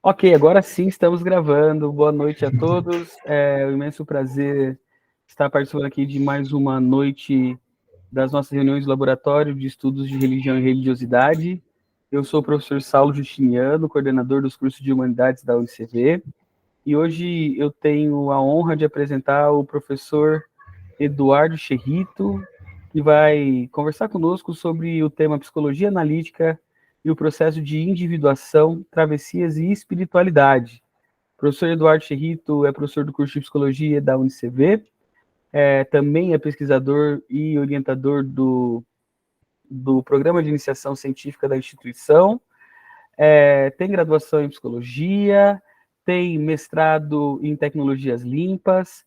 Ok, agora sim estamos gravando. Boa noite a todos. É um imenso prazer estar participando aqui de mais uma noite das nossas reuniões do Laboratório de Estudos de Religião e Religiosidade. Eu sou o professor Saulo Justiniano, coordenador dos cursos de Humanidades da UnicV, e hoje eu tenho a honra de apresentar o professor Eduardo Cherrito, que vai conversar conosco sobre o tema Psicologia Analítica e o processo de individuação, travessias e espiritualidade. O professor Eduardo Cherrito é professor do curso de Psicologia da UnicV, também é pesquisador e orientador do Programa de Iniciação Científica da instituição, tem graduação em Psicologia, tem mestrado em Tecnologias Limpas,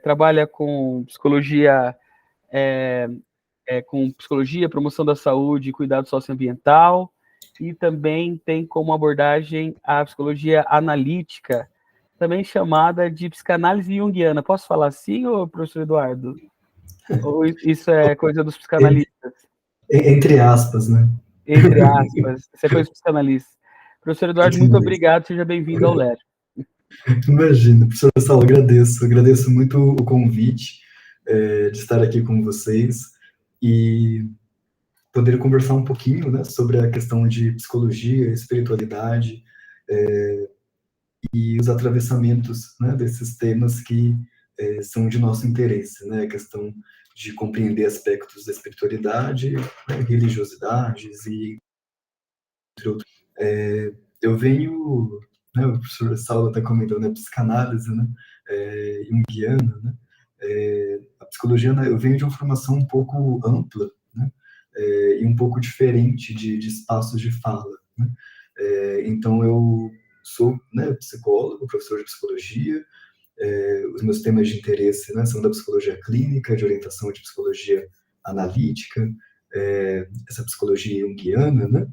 trabalha com psicologia, promoção da saúde e cuidado socioambiental, e também tem como abordagem a psicologia analítica, também chamada de psicanálise junguiana. Posso falar assim, ô, professor Eduardo? Ou isso é coisa dos psicanalistas? Entre aspas, né? Entre aspas, isso é coisa dos psicanalistas. Professor Eduardo, muito Entendi. obrigado, seja bem-vindo ao LER. Imagina, professor Saulo, agradeço muito o convite de estar aqui com vocês e poder conversar um pouquinho, né, sobre a questão de psicologia, espiritualidade e os atravessamentos, né, desses temas que são de nosso interesse, né, a questão de compreender aspectos da espiritualidade, né, religiosidades e entre outros. Eu venho, né, o professor Saulo está comentando, né, psicanálise, né, junguiana, né, a psicologia, né, eu venho de uma formação um pouco ampla, né, e um pouco diferente de espaços de fala, né, então eu sou, né, psicólogo, professor de psicologia, os meus temas de interesse, né, são da psicologia clínica, de orientação de psicologia analítica, essa psicologia junguiana, né,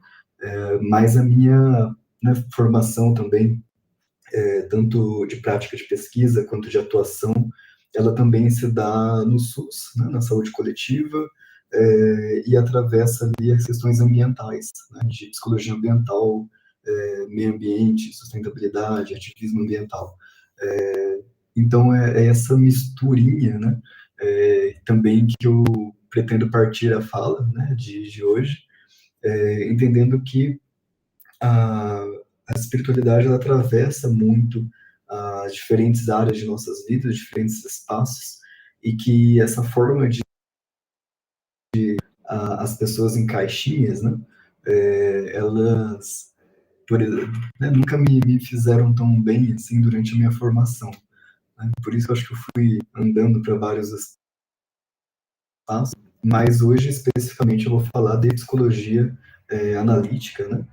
mas a minha, né, formação também, tanto de prática de pesquisa quanto de atuação, ela também se dá no SUS, né, na saúde coletiva, e atravessa ali as questões ambientais, né, de psicologia ambiental, meio ambiente, sustentabilidade, ativismo ambiental. Então, é essa misturinha, né, também que eu pretendo partir a fala, né, de hoje, entendendo que a espiritualidade ela atravessa muito as diferentes áreas de nossas vidas, diferentes espaços, e que essa forma de as pessoas em caixinhas, né, elas né, nunca me fizeram tão bem assim durante a minha formação. Né? Por isso eu acho que eu fui andando para vários espaços, mas hoje especificamente eu vou falar de psicologia analítica, né?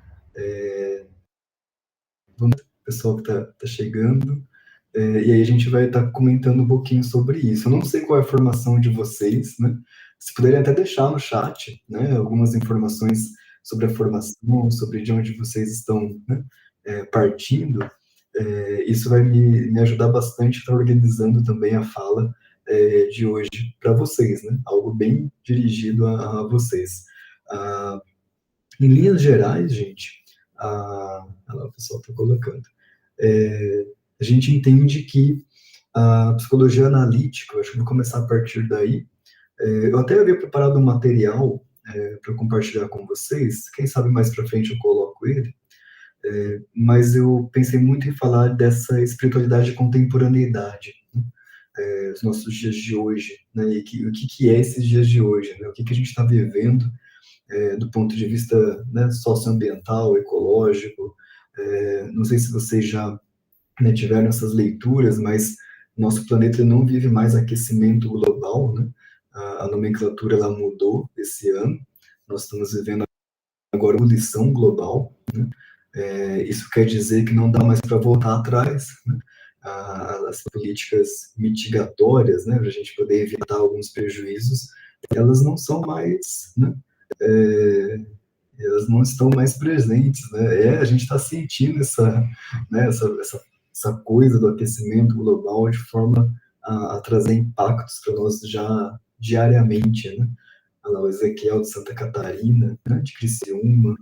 Vamos, pessoal que está chegando. E aí a gente vai estar comentando um pouquinho sobre isso. Eu não sei qual é a formação de vocês, né? Se puderem até deixar no chat, né, algumas informações sobre a formação, sobre de onde vocês estão, né, partindo, isso vai me ajudar bastante a estar organizando também a fala de hoje para vocês, né? Algo bem dirigido a vocês. Em linhas gerais, gente, olha lá, o pessoal está colocando. A gente entende que a psicologia analítica, eu acho que vou começar a partir daí. Eu até havia preparado um material para compartilhar com vocês, quem sabe mais para frente eu coloco ele, mas eu pensei muito em falar dessa espiritualidade de contemporaneidade, né? Os nossos dias de hoje, né? E o que é esses dias de hoje, né? O que a gente está vivendo do ponto de vista, né, socioambiental, ecológico. Não sei se vocês já, né, tiveram essas leituras, mas nosso planeta não vive mais aquecimento global, né? A nomenclatura ela mudou esse ano. Nós estamos vivendo agora ebulição global, né? Isso quer dizer que não dá mais para voltar atrás, né? As políticas mitigatórias, né, para a gente poder evitar alguns prejuízos, elas não são mais, né, elas não estão mais presentes, né? A gente está sentindo né, essa coisa do aquecimento global de forma a trazer impactos para nós já diariamente, né? O Ezequiel de Santa Catarina, né, de Criciúma,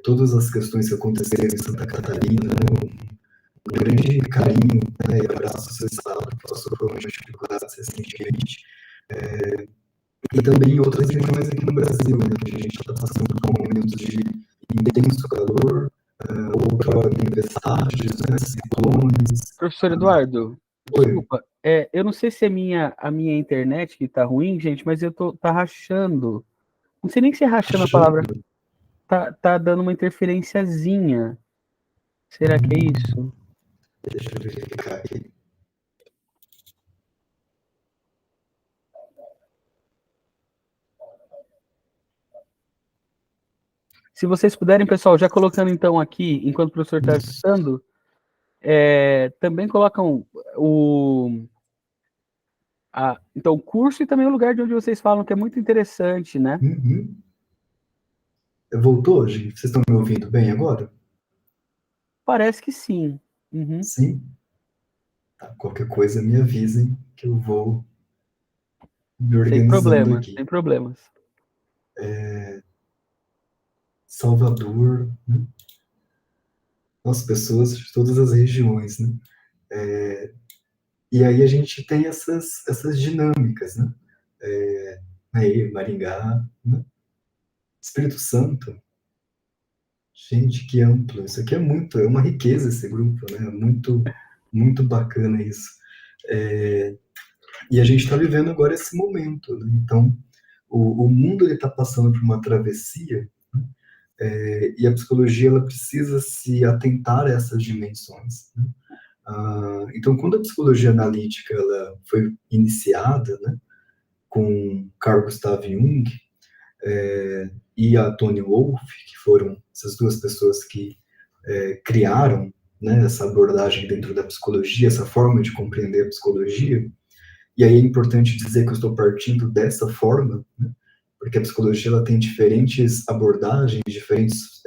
todas as questões que aconteceram em Santa Catarina, né, um grande carinho, né, e abraço ao seu estado, que passou por umas dificuldades recentemente, e também em outras regiões aqui no Brasil, né, onde a gente está passando por momentos de intenso calor, outra tempestades, né, ciclones. Professor Eduardo, Oi, desculpa, eu não sei se é a minha internet que tá ruim, gente, mas tá rachando. Não sei nem se é rachando a palavra. achando, Tá dando uma interferenciazinha. Será que é isso? deixa eu verificar aqui. Se vocês puderem, pessoal, já colocando então aqui, enquanto o professor está escutando, também colocam então, o curso e também o lugar de onde vocês falam, que é muito interessante, né? Uhum. Voltou, gente? Vocês estão me ouvindo bem agora? Parece que sim. Uhum. Sim? Tá, qualquer coisa me avisem que eu vou me Sem organizando problemas, sem aqui. problemas. Salvador, né? As pessoas de todas as regiões, né? E aí a gente tem essas dinâmicas, né? Aí, Maringá, né? Espírito Santo, gente, que amplo. Isso aqui é uma riqueza esse grupo, né? Muito bacana isso. E a gente está vivendo agora esse momento, né? Então, o mundo ele está passando por uma travessia, né? E a psicologia ela precisa se atentar a essas dimensões, né? Então, quando a psicologia analítica ela foi iniciada, né, com Carl Gustav Jung e a Toni Wolff, que foram essas duas pessoas que criaram, né, essa abordagem dentro da psicologia, essa forma de compreender a psicologia. E aí é importante dizer que eu estou partindo dessa forma, né, porque a psicologia ela tem diferentes abordagens, diferentes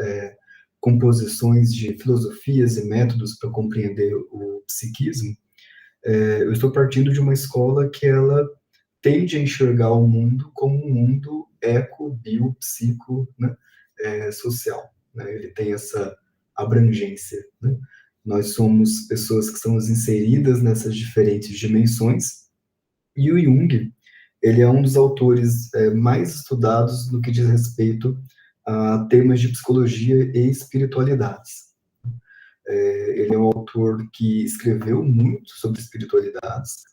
composições de filosofias e métodos para compreender o psiquismo. Eu estou partindo de uma escola que ela tende a enxergar o mundo como um mundo eco, bio, psico, né, social. Né? Ele tem essa abrangência. Né? Nós somos pessoas que estamos inseridas nessas diferentes dimensões, e o Jung, ele é um dos autores mais estudados no que diz respeito a temas de psicologia e espiritualidades. Ele é um autor que escreveu muito sobre espiritualidades,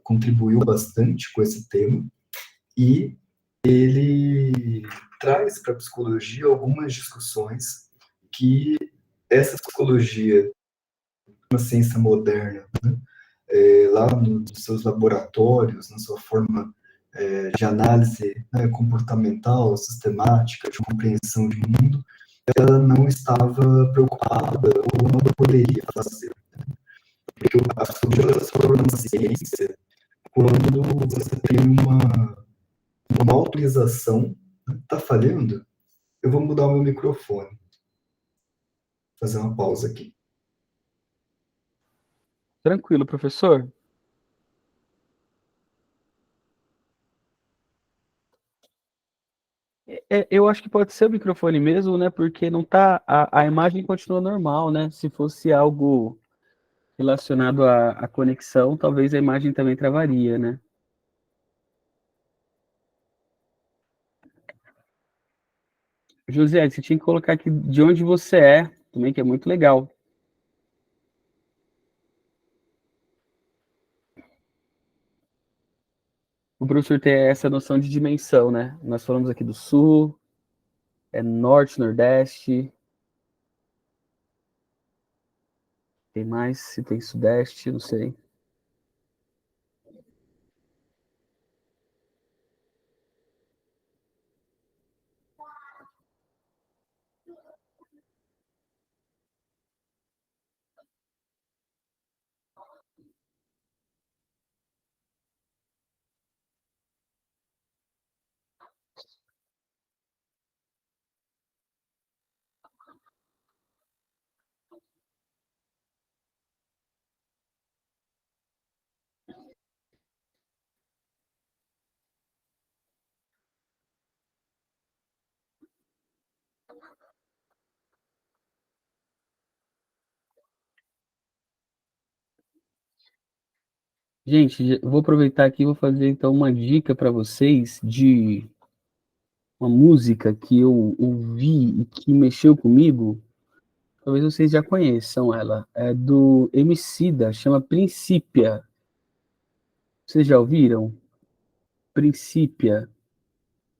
contribuiu bastante com esse tema, e ele traz para a psicologia algumas discussões que essa psicologia, uma ciência moderna, né, lá nos seus laboratórios, na sua forma de análise, né, comportamental, sistemática, de compreensão de mundo, ela não estava preocupada ou não poderia fazer. Porque a psicologia ela se torna uma ciência quando você tem uma autorização. Está falhando? Eu vou mudar o meu microfone. Fazer uma pausa aqui. Tranquilo, professor. Eu acho que pode ser o microfone mesmo, né? Porque não tá. A imagem continua normal, né? Se fosse algo relacionado à conexão, talvez a imagem também travaria, né? José, você tinha que colocar aqui de onde você é, também, que é muito legal. O professor ter essa noção de dimensão, né? Nós falamos aqui do sul, norte, nordeste, tem mais, se tem sudeste, não sei. Gente, eu vou aproveitar aqui e vou fazer então uma dica para vocês de uma música que eu ouvi e que mexeu comigo. Talvez vocês já conheçam ela. É do Emicida, chama Princípia. Vocês já ouviram? Princípia.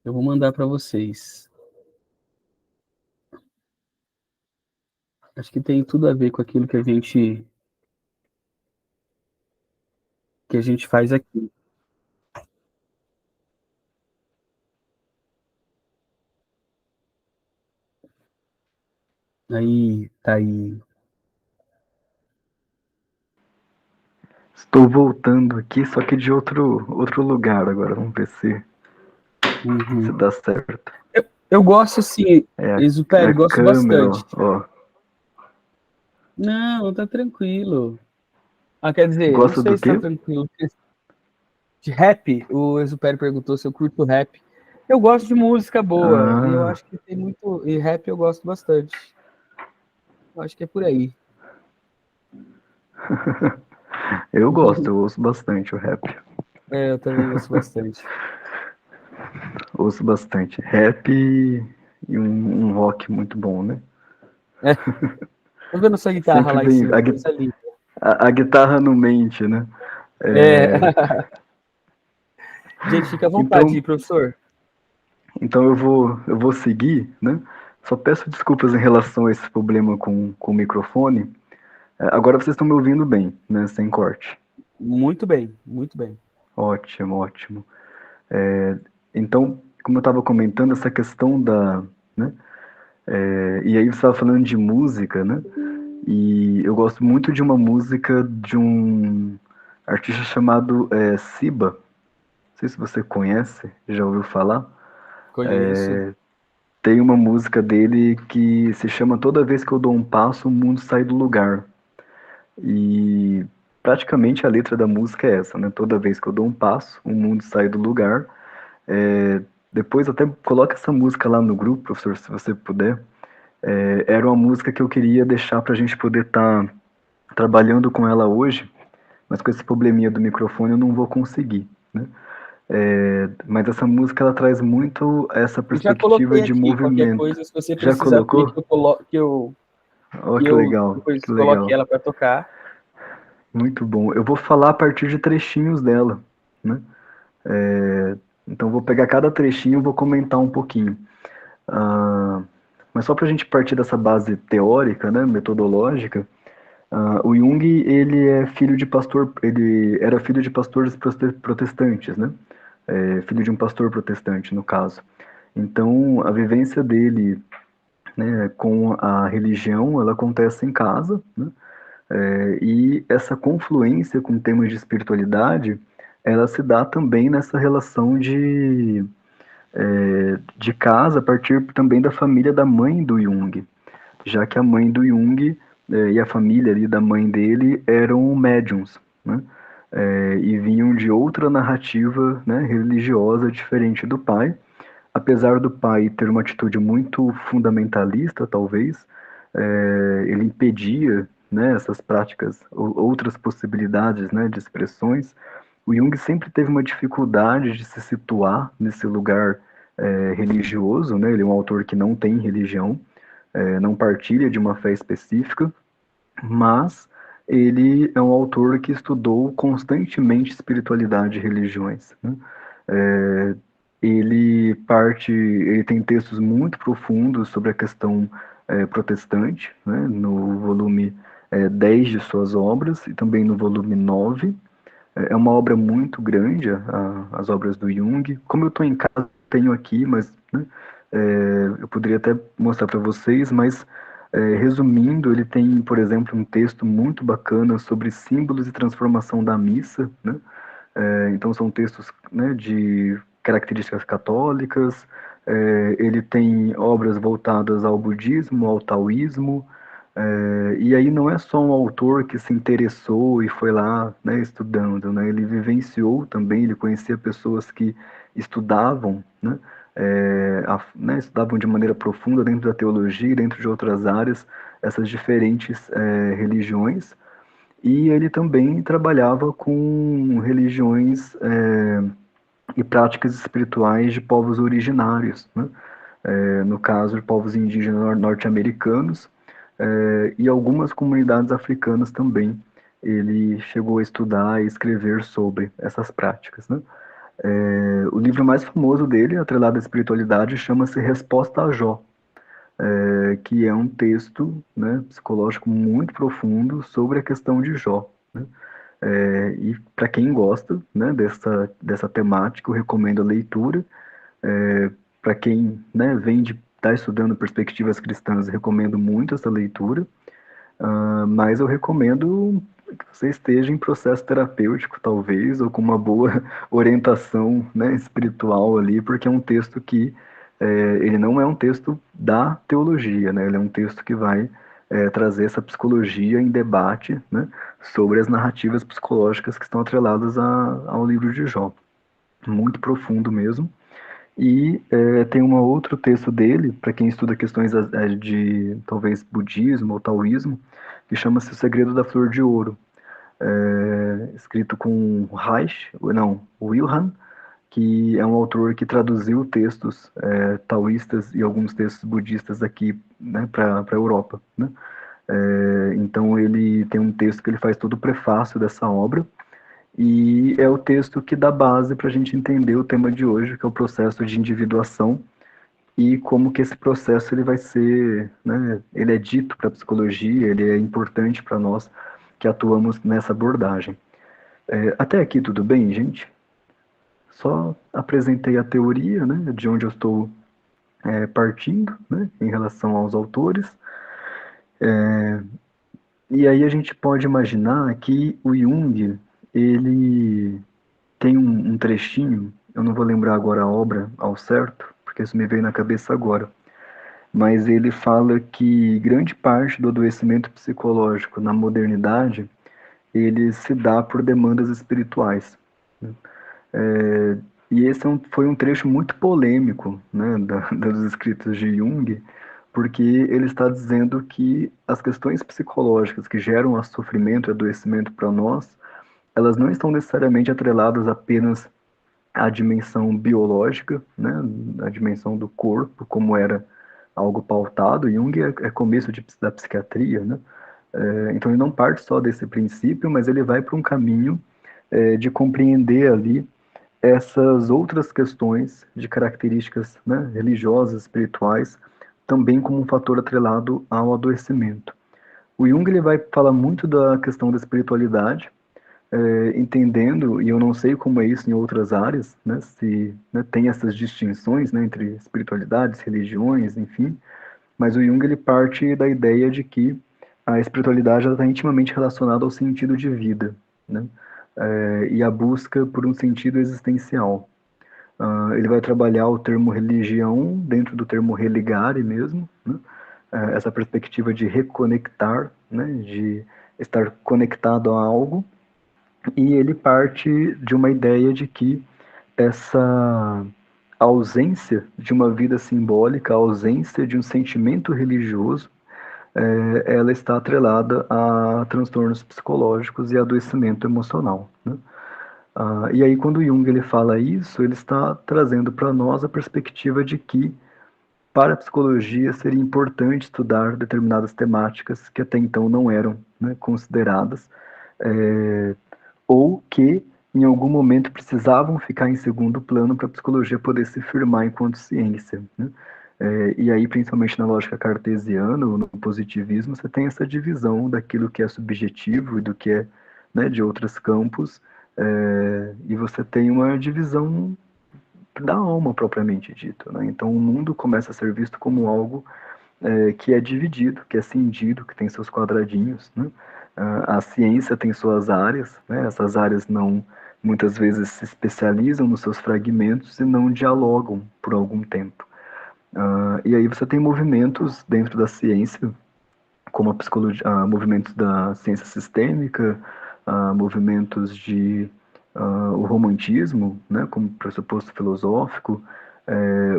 Eu vou mandar para vocês. Acho que tem tudo a ver com aquilo que a gente faz aqui. Aí, tá aí. Estou voltando aqui, só que de outro lugar agora. Vamos ver se Uhum. dá certo. Eu gosto, sim, É Exupério, a gosto câmera, bastante. ó. Não, tá tranquilo. Ah, quer dizer, não Gosta sei do se tá quê? tranquilo. De rap, o Exupério perguntou se eu curto rap. Eu gosto de música boa, e eu Ah, acho que tem muito. E rap eu gosto bastante. Eu acho que é por aí. eu ouço bastante o rap. É, eu também gosto bastante. Ouço bastante. Rap e um rock muito bom, né? É, tô vendo sua guitarra Sempre lá em bem. cima, coisa linda. A guitarra não mente, né? É. É, Gente, fica à vontade, então, professor. então eu vou seguir, né? Só peço desculpas em relação a esse problema com o microfone. Agora vocês estão me ouvindo bem, né? Sem corte. Muito bem, muito bem. Ótimo, ótimo. Então, como eu estava comentando, essa questão né? E aí você estava falando de música, né? E eu gosto muito de uma música de um artista chamado Siba. Não sei se você conhece, já ouviu falar. Conheço. Tem uma música dele que se chama Toda Vez que eu dou um passo, o mundo sai do lugar. E praticamente a letra da música é essa, né? Toda vez que eu dou um passo, o mundo sai do lugar. É, depois até coloca essa música lá no grupo, professor, se você puder. Era uma música que eu queria deixar para a gente poder estar trabalhando com ela hoje, mas com esse probleminha do microfone eu não vou conseguir, né? Mas essa música ela traz muito essa Eu já perspectiva coloquei de aqui, qualquer movimento. coisa, se você Já precisar também que colocou? eu coloque, Oh, que que eu legal, depois que coloque legal. ela para tocar. Muito bom. Eu vou falar a partir de trechinhos dela, né? Então eu vou pegar cada trechinho e vou comentar um pouquinho. Ah, mas só para a gente partir dessa base teórica, né, metodológica, o Jung ele é filho de pastor, ele era filho de pastores protestantes, né? Filho de um pastor protestante, no caso. Então a vivência dele, né, com a religião, ela acontece em casa, né? E essa confluência com temas de espiritualidade, ela se dá também nessa relação de casa, a partir também da família da mãe do Jung, já que a mãe do Jung e a família ali da mãe dele eram médiums, né? E vinham de outra narrativa, né, religiosa diferente do pai, apesar do pai ter uma atitude muito fundamentalista, talvez, ele impedia, né, essas práticas, outras possibilidades, né, de expressões. O Jung sempre teve uma dificuldade de se situar nesse lugar religioso, né? Ele é um autor que não tem religião, não partilha de uma fé específica, mas ele é um autor que estudou constantemente espiritualidade e religiões, né? É, ele tem textos muito profundos sobre a questão protestante, né, no volume 10 de suas obras e também no volume 9. É uma obra muito grande, as obras do Jung. Como eu estou em casa, tenho aqui, mas né, eu poderia até mostrar para vocês, mas resumindo, ele tem, por exemplo, um texto muito bacana sobre símbolos e transformação da missa, né? Então são textos, né, de características católicas. Ele tem obras voltadas ao budismo, ao taoísmo, e aí não é só um autor que se interessou e foi lá, né, estudando, né? Ele vivenciou também, ele conhecia pessoas que estudavam, né, estudavam de maneira profunda dentro da teologia e dentro de outras áreas essas diferentes religiões. E ele também trabalhava com religiões e práticas espirituais de povos originários, né? No caso de povos indígenas norte-americanos, e algumas comunidades africanas também. Ele chegou a estudar e escrever sobre essas práticas, né? O livro mais famoso dele, atrelado à espiritualidade, chama-se Resposta a Jó, que é um texto, né, psicológico muito profundo sobre a questão de Jó, né? E para quem gosta, né, dessa temática, eu recomendo a leitura. Para quem, né, vem de estar estudando perspectivas cristãs, eu recomendo muito essa leitura. Mas eu recomendo que você esteja em processo terapêutico, talvez, ou com uma boa orientação, né, espiritual ali, porque é um texto que ele não é um texto da teologia, né? Ele é um texto que vai trazer essa psicologia em debate, né, sobre as narrativas psicológicas que estão atreladas ao livro de Jó. Muito profundo mesmo. E tem um outro texto dele, para quem estuda questões de talvez budismo ou taoísmo, que chama-se O Segredo da Flor de Ouro, escrito com Wilhan, que é um autor que traduziu textos taoístas e alguns textos budistas aqui, né, para a Europa, né? Então ele tem um texto que ele faz todo o prefácio dessa obra, e é o texto que dá base para a gente entender o tema de hoje, que é o processo de individuação, e como que esse processo ele vai ser, né, ele é dito para a psicologia, ele é importante para nós que atuamos nessa abordagem. Até aqui tudo bem, gente? Só apresentei a teoria, né, de onde eu estou partindo, né, em relação aos autores. E aí a gente pode imaginar que o Jung, ele tem um trechinho, eu não vou lembrar agora a obra ao certo, porque isso me veio na cabeça agora, mas ele fala que grande parte do adoecimento psicológico na modernidade, ele se dá por demandas espirituais, né? E esse foi um trecho muito polêmico, né, dos escritos de Jung, porque ele está dizendo que as questões psicológicas que geram o sofrimento e adoecimento para nós, elas não estão necessariamente atreladas apenas à dimensão biológica, né, a dimensão do corpo, como era algo pautado. Jung é começo da psiquiatria, né? Então ele não parte só desse princípio, mas ele vai para um caminho de compreender ali essas outras questões de características, né, religiosas, espirituais, também como um fator atrelado ao adoecimento. O Jung ele vai falar muito da questão da espiritualidade, entendendo, e eu não sei como é isso em outras áreas, né, se, né, tem essas distinções, né, entre espiritualidades, religiões, enfim, mas o Jung ele parte da ideia de que a espiritualidade está intimamente relacionada ao sentido de vida, né, e a busca por um sentido existencial. Ele vai trabalhar o termo religião dentro do termo religare mesmo, né, essa perspectiva de reconectar, né, de estar conectado a algo, e ele parte de uma ideia de que essa ausência de uma vida simbólica, a ausência de um sentimento religioso, ela está atrelada a transtornos psicológicos e adoecimento emocional, né? E aí quando Jung ele fala isso, ele está trazendo para nós a perspectiva de que para a psicologia seria importante estudar determinadas temáticas que até então não eram, né, consideradas, ou que em algum momento precisavam ficar em segundo plano para a psicologia poder se firmar enquanto ciência, né? E aí, principalmente na lógica cartesiana, ou no positivismo, você tem essa divisão daquilo que é subjetivo e do que é, né, de outros campos, e você tem uma divisão da alma propriamente dito, né? Então o mundo começa a ser visto como algo que é dividido, que é cindido, que tem seus quadradinhos, né? A ciência tem suas áreas, né? Essas áreas não muitas vezes se especializam nos seus fragmentos e não dialogam por algum tempo. E aí você tem movimentos dentro da ciência, como a psicologia, movimentos da ciência sistêmica, movimentos de o romantismo, né, como pressuposto filosófico,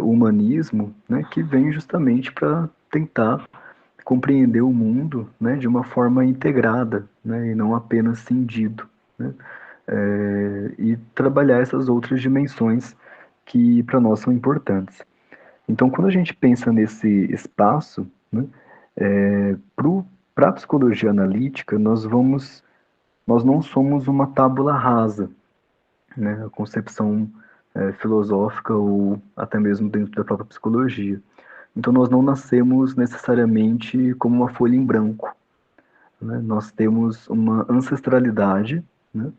o humanismo, né, que vem justamente para tentar compreender o mundo, né, de uma forma integrada, né, e não apenas cindido, né, e trabalhar essas outras dimensões que para nós são importantes. Então, quando a gente pensa nesse espaço, né, para a psicologia analítica, nós não somos uma tábula rasa, né, a concepção filosófica ou até mesmo dentro da própria psicologia. Então, nós não nascemos necessariamente como uma folha em branco, né? Nós temos uma ancestralidade, né?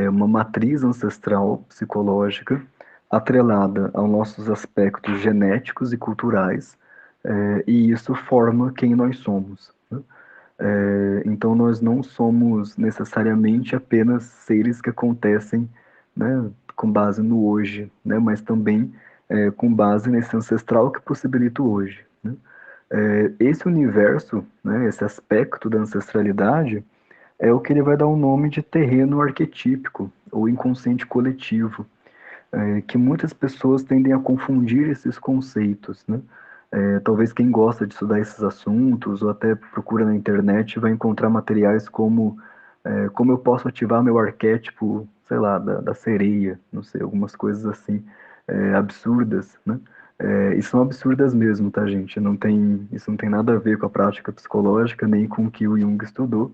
Uma matriz ancestral psicológica atrelada aos nossos aspectos genéticos e culturais, e isso forma quem nós somos, né? Então, nós não somos necessariamente apenas seres que acontecem, né, com base no hoje, né, mas também com base nesse ancestral que possibilita o hoje, né? Esse universo, né, esse aspecto da ancestralidade, é o que ele vai dar um nome de terreno arquetípico, ou inconsciente coletivo, que muitas pessoas tendem a confundir esses conceitos, né? Talvez quem gosta de estudar esses assuntos, ou até procura na internet, vai encontrar materiais como eu posso ativar meu arquétipo, sei lá, da sereia, não sei, algumas coisas assim, absurdas, né? E são absurdas mesmo, tá, gente? Isso não tem nada a ver com a prática psicológica, nem com o que o Jung estudou.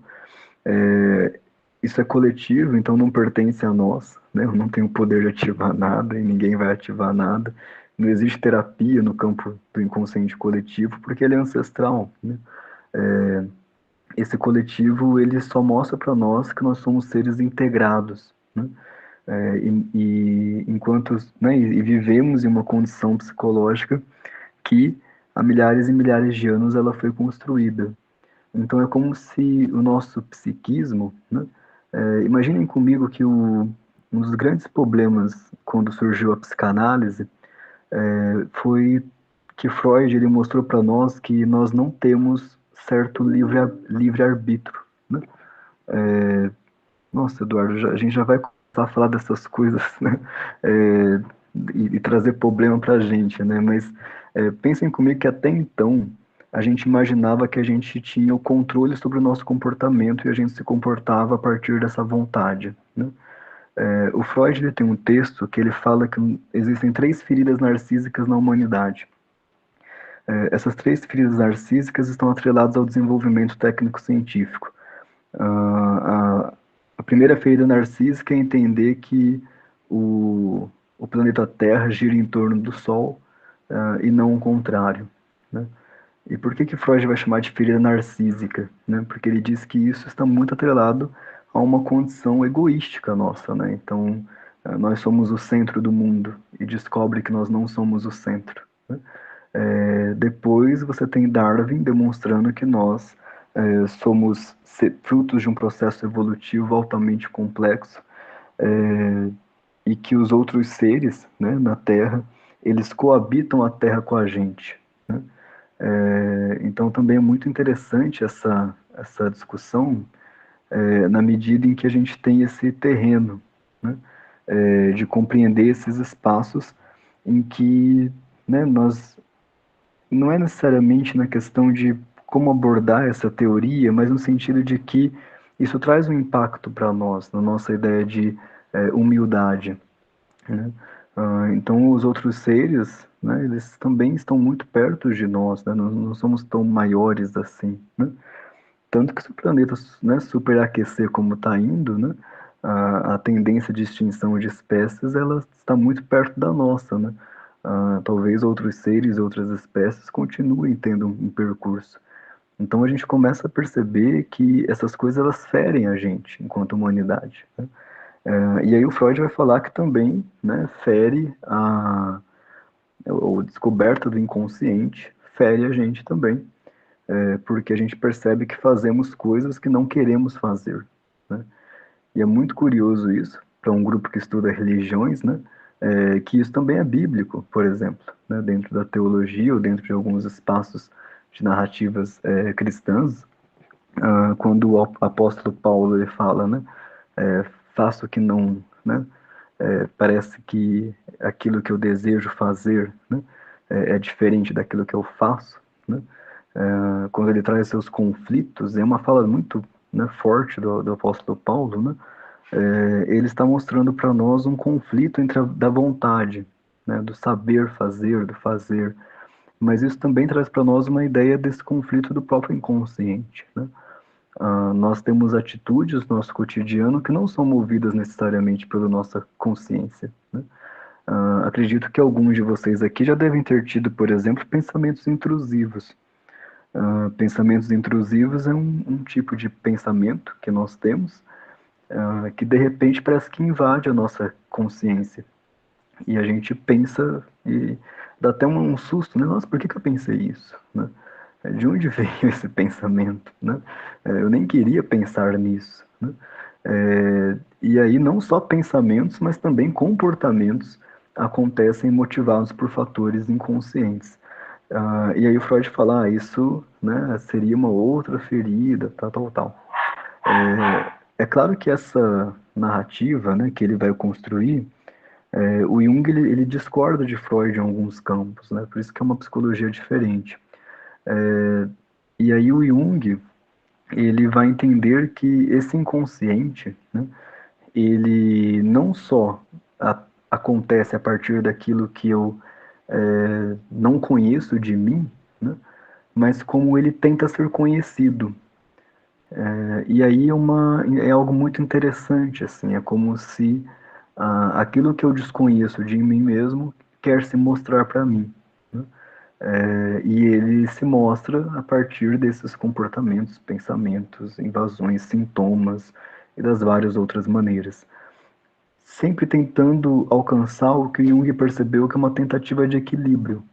Isso é coletivo, então não pertence a nós, né? Eu não tenho poder de ativar nada e ninguém vai ativar nada. Não existe terapia no campo do inconsciente coletivo porque ele é ancestral, né? Esse coletivo ele só mostra para nós que nós somos seres integrados, né? Enquanto, né, e vivemos em uma condição psicológica que há milhares e milhares de anos ela foi construída. Então é como se o nosso psiquismo, né, imaginem comigo que um dos grandes problemas quando surgiu a psicanálise foi que Freud ele mostrou para nós que nós não temos certo livre-arbítrio, né? Nossa, Eduardo, a gente já vai começar a falar dessas coisas, né? É, e trazer problema para a gente, né? Mas pensem comigo que até então a gente imaginava que a gente tinha o controle sobre o nosso comportamento e a gente se comportava a partir dessa vontade, né? O Freud ele tem um texto que ele fala que existem 3 feridas narcísicas na humanidade. Essas 3 feridas narcísicas estão atreladas ao desenvolvimento técnico-científico. A, a primeira ferida narcísica é entender que o planeta Terra gira em torno do Sol e não o contrário, né? E por que Freud vai chamar de ferida narcísica, né? Porque ele diz que isso está muito atrelado a uma condição egoística nossa, né? Então, nós somos o centro do mundo e descobre que nós não somos o centro, né? Depois você tem Darwin demonstrando que nós somos frutos de um processo evolutivo altamente complexo, e que os outros seres, né, na Terra, eles coabitam a Terra com a gente, né? Então também é muito interessante essa discussão, na medida em que a gente tem esse terreno, né, de compreender esses espaços em que, né, nós não é necessariamente na questão de como abordar essa teoria, mas no sentido de que isso traz um impacto para nós, na nossa ideia de humildade, né? Então, os outros seres, né, eles também estão muito perto de nós, né? Nós não somos tão maiores assim, né? Tanto que se o planeta, né, superaquecer como está indo, né, a tendência de extinção de espécies ela está muito perto da nossa, né? Talvez outros seres, outras espécies continuem tendo um percurso. Então a gente começa a perceber que essas coisas elas ferem a gente enquanto humanidade, né? E aí o Freud vai falar que também, né, fere a descoberta do inconsciente, fere a gente também, porque a gente percebe que fazemos coisas que não queremos fazer, né? E é muito curioso isso, para um grupo que estuda religiões, né, que isso também é bíblico, por exemplo, né, dentro da teologia ou dentro de alguns espaços de narrativas cristãs, quando o apóstolo Paulo ele fala, né, faço o que não, né, parece que aquilo que eu desejo fazer, né, é diferente daquilo que eu faço, né? quando ele traz seus conflitos, é uma fala muito, né, forte do apóstolo Paulo, né? Ele está mostrando para nós um conflito da vontade, né, do saber fazer, do fazer, mas isso também traz para nós uma ideia desse conflito do próprio inconsciente, né? Nós temos atitudes no nosso cotidiano que não são movidas necessariamente pela nossa consciência, né? Acredito que alguns de vocês aqui já devem ter tido, por exemplo, pensamentos intrusivos. Pensamentos intrusivos é um tipo de pensamento que nós temos, que de repente parece que invade a nossa consciência. E a gente pensa e dá até um susto, né? Nossa, por que eu pensei isso, né? De onde veio esse pensamento, né? Eu nem queria pensar nisso, né? E aí não só pensamentos, mas também comportamentos acontecem motivados por fatores inconscientes. E aí o Freud fala, isso, né, seria uma outra ferida, tal. É claro que essa narrativa, né, que ele vai construir, o Jung ele discorda de Freud em alguns campos, né, por isso que é uma psicologia diferente. E aí o Jung ele vai entender que esse inconsciente, né, ele não só acontece a partir daquilo que eu não conheço de mim, né, mas como ele tenta ser conhecido. E aí é algo muito interessante, assim, é como se aquilo que eu desconheço de mim mesmo quer se mostrar para mim, né? E ele se mostra a partir desses comportamentos, pensamentos, invasões, sintomas e das várias outras maneiras. Sempre tentando alcançar o que Jung percebeu que é uma tentativa de equilíbrio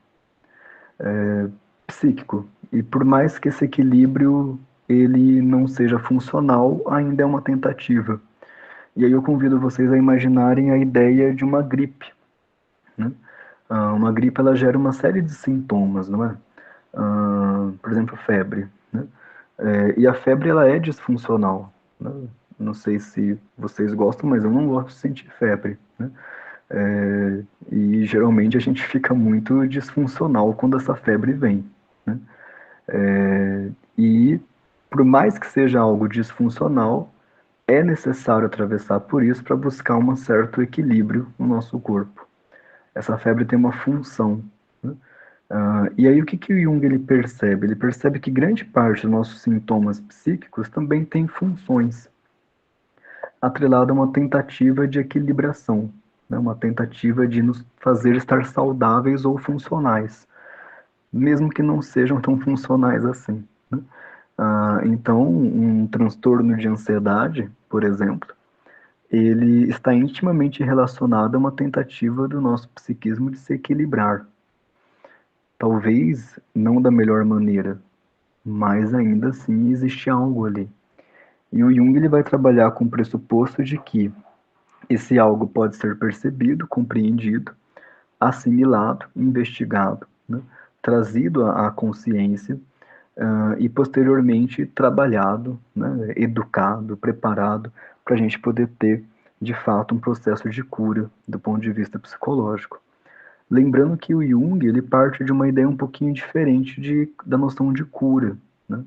psíquico. E por mais que esse equilíbrio ele não seja funcional, ainda é uma tentativa. E aí eu convido vocês a imaginarem a ideia de uma gripe, né? Uma gripe ela gera uma série de sintomas, não é? Por exemplo, febre, né? E a febre ela é disfuncional, né? Não sei se vocês gostam, mas eu não gosto de sentir febre, né? E geralmente a gente fica muito disfuncional quando essa febre vem, né? E por mais que seja algo disfuncional, é necessário atravessar por isso para buscar um certo equilíbrio no nosso corpo. Essa febre tem uma função, né? E aí o que o Jung ele percebe? Ele percebe que grande parte dos nossos sintomas psíquicos também tem funções, atrelada a uma tentativa de equilibração, né? Uma tentativa de nos fazer estar saudáveis ou funcionais, mesmo que não sejam tão funcionais assim, né? Então, um transtorno de ansiedade, por exemplo, ele está intimamente relacionado a uma tentativa do nosso psiquismo de se equilibrar. Talvez não da melhor maneira, mas ainda assim existe algo ali. E o Jung ele vai trabalhar com o pressuposto de que esse algo pode ser percebido, compreendido, assimilado, investigado, né? Trazido à consciência e posteriormente trabalhado, né? Educado, preparado para a gente poder ter de fato um processo de cura do ponto de vista psicológico. Lembrando que o Jung ele parte de uma ideia um pouquinho diferente da noção de cura, né?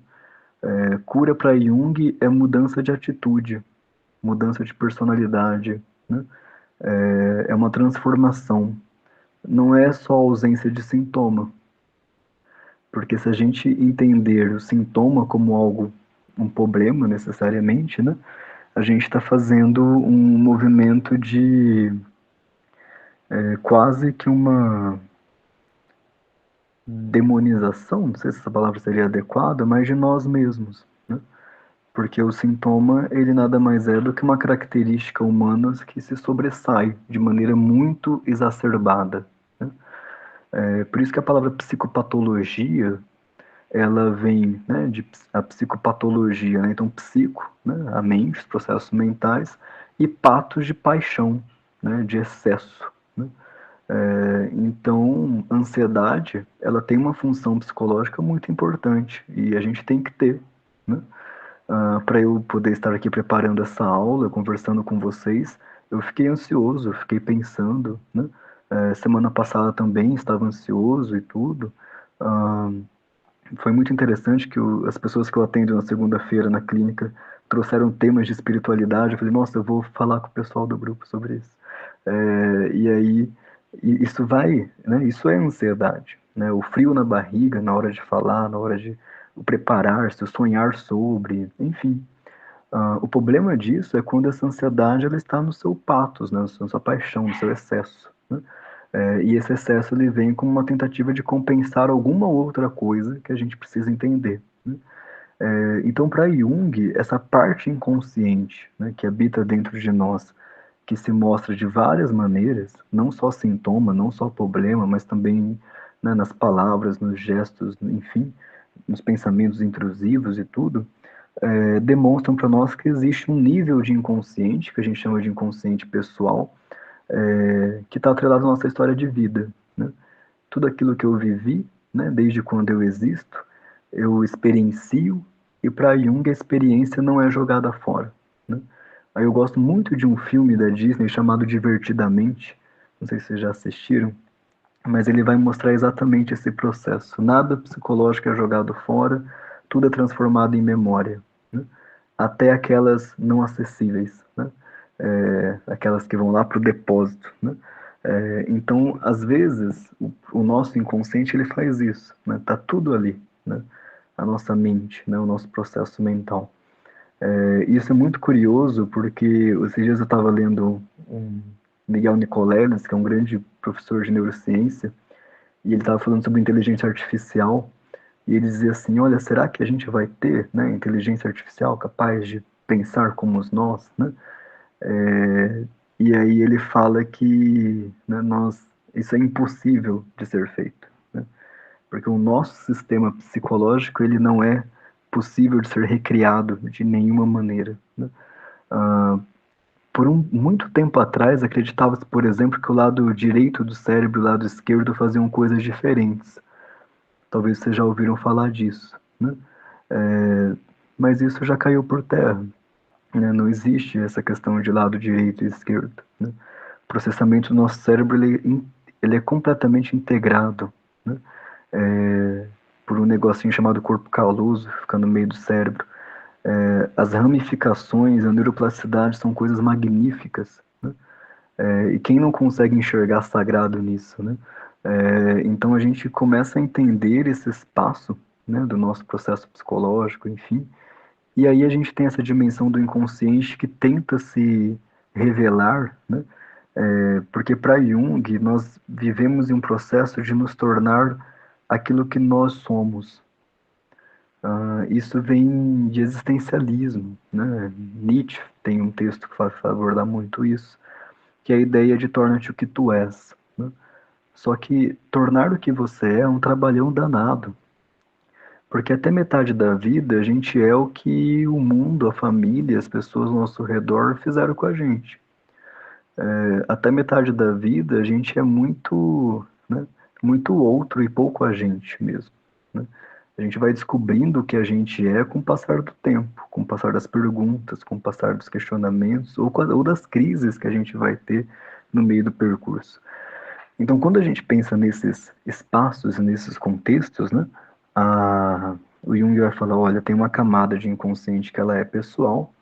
Cura para Jung é mudança de atitude, mudança de personalidade, né? É uma transformação. Não é só ausência de sintoma, porque se a gente entender o sintoma como algo, um problema necessariamente, né? A gente está fazendo um movimento de quase que uma demonização, não sei se essa palavra seria adequada, mas de nós mesmos, né? Porque o sintoma, ele nada mais é do que uma característica humana que se sobressai de maneira muito exacerbada, né? Por isso que a palavra psicopatologia, ela vem, né, a psicopatologia, né? Então psico, né, a mente, os processos mentais, e patos de paixão, né, de excesso, né? Então, ansiedade, ela tem uma função psicológica muito importante e a gente tem que ter, né? Para eu poder estar aqui preparando essa aula, conversando com vocês, eu fiquei ansioso, eu fiquei pensando, né? Semana passada também estava ansioso e tudo. Foi muito interessante que as pessoas que eu atendo na segunda-feira na clínica trouxeram temas de espiritualidade. Eu falei, nossa, eu vou falar com o pessoal do grupo sobre isso. E aí, isso vai, né? Isso é ansiedade, né? O frio na barriga na hora de falar, na hora de preparar-se, o sonhar sobre, enfim. O problema disso é quando essa ansiedade ela está no seu patos, né? Na sua paixão, no seu excesso, né? E esse excesso ele vem como uma tentativa de compensar alguma outra coisa que a gente precisa entender, né? Então, para Jung, essa parte inconsciente, né, que habita dentro de nós, que se mostra de várias maneiras, não só sintoma, não só problema, mas também, né, nas palavras, nos gestos, enfim, nos pensamentos intrusivos e tudo, demonstram para nós que existe um nível de inconsciente, que a gente chama de inconsciente pessoal, que está atrelado à nossa história de vida, né? Tudo aquilo que eu vivi, né, desde quando eu existo, eu experiencio, e para Jung a experiência não é jogada fora, né? Aí eu gosto muito de um filme da Disney chamado Divertidamente, não sei se vocês já assistiram, mas ele vai mostrar exatamente esse processo. Nada psicológico é jogado fora, tudo é transformado em memória, né? Até aquelas não acessíveis, né? Aquelas que vão lá para o depósito, né? Então, às vezes, o nosso inconsciente ele faz isso, né? Tá tudo ali, né? A nossa mente, né? O nosso processo mental. Isso é muito curioso porque esses dias eu estava lendo um Miguel Nicoleles, que é um grande professor de neurociência, e ele estava falando sobre inteligência artificial, e ele dizia assim, olha, será que a gente vai ter, né, inteligência artificial capaz de pensar como nós, né? E aí ele fala que, né, isso é impossível de ser feito, né? Porque o nosso sistema psicológico ele não é possível de ser recriado de nenhuma maneira, né? Por muito tempo atrás, acreditava-se, por exemplo, que o lado direito do cérebro e o lado esquerdo faziam coisas diferentes. Talvez vocês já ouviram falar disso, né? Mas isso já caiu por terra, né? Não existe essa questão de lado direito e esquerdo, né? O processamento do nosso cérebro ele é completamente integrado, né? Por um negocinho chamado corpo caloso, fica no meio do cérebro. As ramificações, a neuroplasticidade são coisas magníficas, né? E quem não consegue enxergar sagrado nisso, né? Então a gente começa a entender esse espaço, né, do nosso processo psicológico, enfim, e aí a gente tem essa dimensão do inconsciente que tenta se revelar, né? Porque para Jung nós vivemos em um processo de nos tornar aquilo que nós somos. Isso vem de existencialismo, né? Nietzsche tem um texto que vai abordar muito isso, que é a ideia de torna-te o que tu és, né? Só que tornar o que você é um trabalhão danado, porque até metade da vida a gente é o que o mundo, a família, as pessoas ao nosso redor fizeram com a gente. Até metade da vida a gente é muito, né, muito outro e pouco a gente mesmo, né? A gente vai descobrindo o que a gente é com o passar do tempo, com o passar das perguntas, com o passar dos questionamentos ou das crises que a gente vai ter no meio do percurso. Então, quando a gente pensa nesses espaços, nesses contextos, né, o Jung vai falar, olha, tem uma camada de inconsciente que ela é pessoal,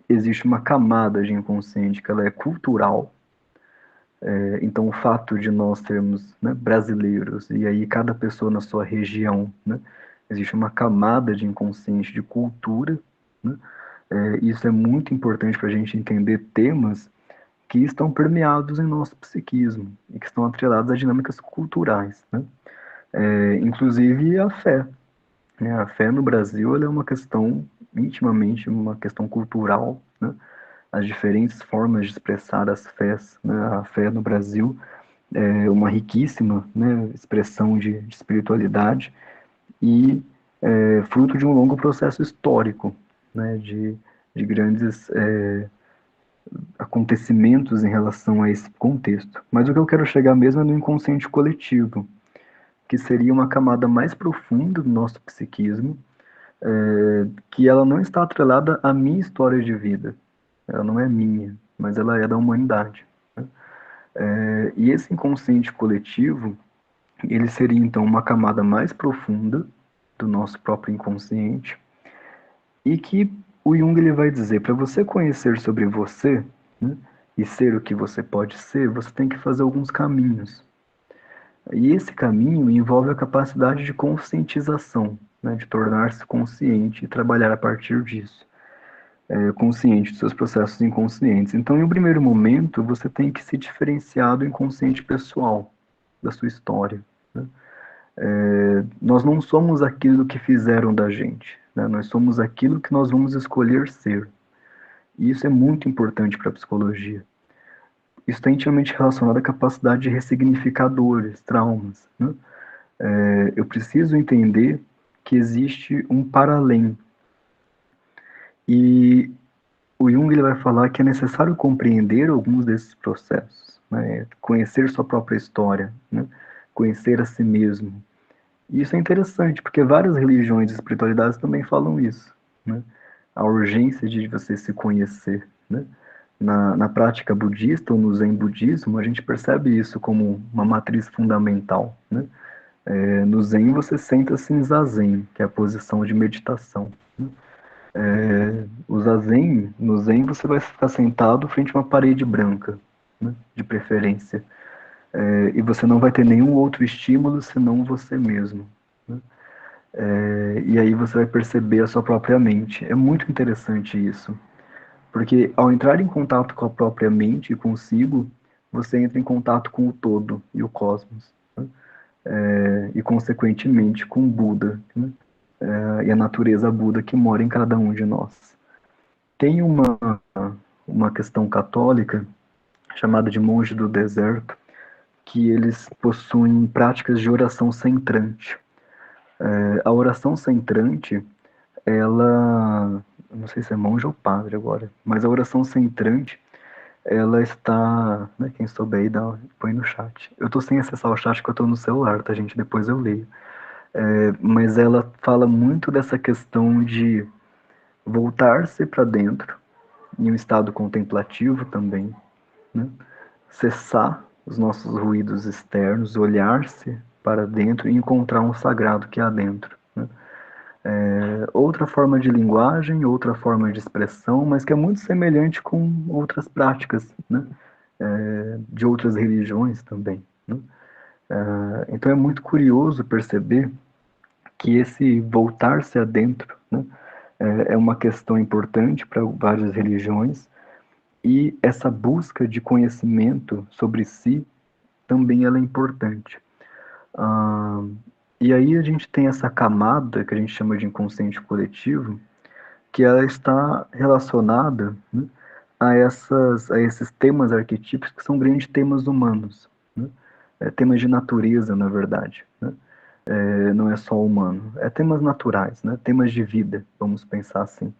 existe uma camada de inconsciente que ela é cultural. Então, o fato de nós sermos, né, brasileiros, e aí cada pessoa na sua região, né, existe uma camada de inconsciente de cultura, né? Isso é muito importante para a gente entender temas que estão permeados em nosso psiquismo e que estão atrelados a dinâmicas culturais, né? Inclusive a fé, né? A fé no Brasil ela é uma questão, intimamente, uma questão cultural, né? As diferentes formas de expressar as fés, né? A fé no Brasil é uma riquíssima, né, expressão de espiritualidade e fruto de um longo processo histórico, né, de grandes acontecimentos em relação a esse contexto. Mas o que eu quero chegar mesmo é no inconsciente coletivo, que seria uma camada mais profunda do nosso psiquismo, que ela não está atrelada à minha história de vida. Ela não é minha, mas ela é da humanidade, né? E esse inconsciente coletivo, ele seria então uma camada mais profunda, do nosso próprio inconsciente, e que o Jung ele vai dizer, para você conhecer sobre você, né, e ser o que você pode ser, você tem que fazer alguns caminhos. E esse caminho envolve a capacidade de conscientização, né, de tornar-se consciente e trabalhar a partir disso. Consciente dos seus processos inconscientes. Então, em um primeiro momento, você tem que se diferenciar do inconsciente pessoal, da sua história. Né? Nós não somos aquilo que fizeram da gente, né? Nós somos aquilo que nós vamos escolher ser. E isso é muito importante para a psicologia. Isso está intimamente relacionado à capacidade de ressignificar dores, traumas. Né? Eu preciso entender que existe um para-além. E o Jung ele vai falar que é necessário compreender alguns desses processos, né? Conhecer sua própria história, né? Conhecer a si mesmo. E isso é interessante, porque várias religiões e espiritualidades também falam isso, né? A urgência de você se conhecer, né? Na prática budista ou no Zen budismo, a gente percebe isso como uma matriz fundamental, né? No Zen você senta-se em Zazen, que é a posição de meditação, né? O Zazen, no Zen você vai ficar sentado frente a uma parede branca, né, de preferência. E você não vai ter nenhum outro estímulo senão você mesmo. Né? E aí você vai perceber a sua própria mente. É muito interessante isso. Porque ao entrar em contato com a própria mente e consigo, você entra em contato com o todo e o cosmos. Né? E consequentemente com o Buda, né? E a natureza Buda que mora em cada um de nós. Tem uma questão católica chamada de monge do deserto, que eles possuem práticas de oração centrante. A oração centrante, ela, não sei se é monge ou padre agora, mas a oração centrante, ela está, né, quem souber aí, põe no chat. Eu tô sem acessar o chat porque eu tô no celular, tá, gente? Depois eu leio. Mas ela fala muito dessa questão de voltar-se para dentro, em um estado contemplativo também, né? Cessar os nossos ruídos externos, olhar-se para dentro e encontrar um sagrado que há dentro. Né? Outra forma de linguagem, outra forma de expressão, mas que é muito semelhante com outras práticas, né? De outras religiões também. Né? Então é muito curioso perceber que esse voltar-se adentro, né, é uma questão importante para várias religiões, e essa busca de conhecimento sobre si também ela é importante. Ah, e aí a gente tem essa camada que a gente chama de inconsciente coletivo, que ela está relacionada, né, a esses temas arquetípicos que são grandes temas humanos, né? Temas de natureza, na verdade, né? Não é só humano, temas naturais, né? Temas de vida, vamos pensar assim.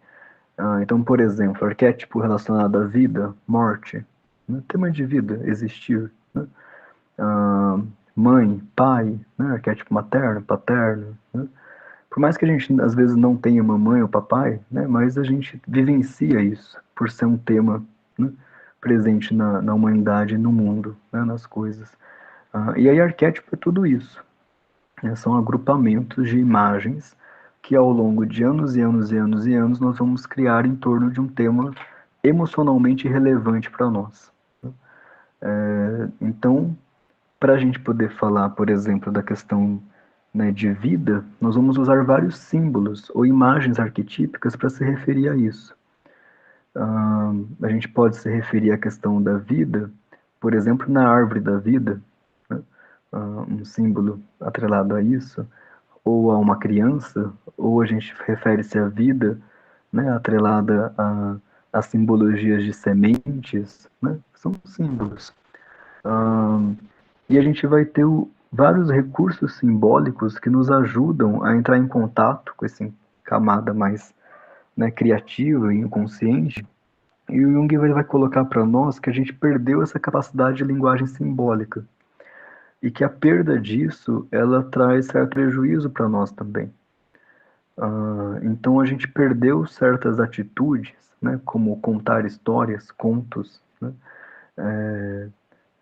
Então, por exemplo, arquétipo relacionado à vida, morte, né? Tema de vida, existir, né? Mãe, pai, né? Arquétipo materno, paterno, né? Por mais que a gente às vezes não tenha mamãe ou papai, né? Mas a gente vivencia isso por ser um tema, né, presente na humanidade, no mundo, né? Nas coisas. E aí arquétipo é tudo isso, né? São agrupamentos de imagens que ao longo de anos e anos e anos e anos nós vamos criar em torno de um tema emocionalmente relevante para nós. Então, para a gente poder falar, por exemplo, da questão, né, de vida, nós vamos usar vários símbolos ou imagens arquetípicas para se referir a isso. A gente pode se referir à questão da vida, por exemplo, na árvore da vida, né, um símbolo atrelado a isso, ou a uma criança, ou a gente refere-se à vida, né, atrelada a simbologias de sementes, né, são símbolos. E a gente vai ter vários recursos simbólicos que nos ajudam a entrar em contato com essa camada mais, né, criativa e inconsciente. E o Jung vai colocar para nós que a gente perdeu essa capacidade de linguagem simbólica e que a perda disso ela traz certo prejuízo para nós também. Então a gente perdeu certas atitudes, né, como contar histórias, contos, né,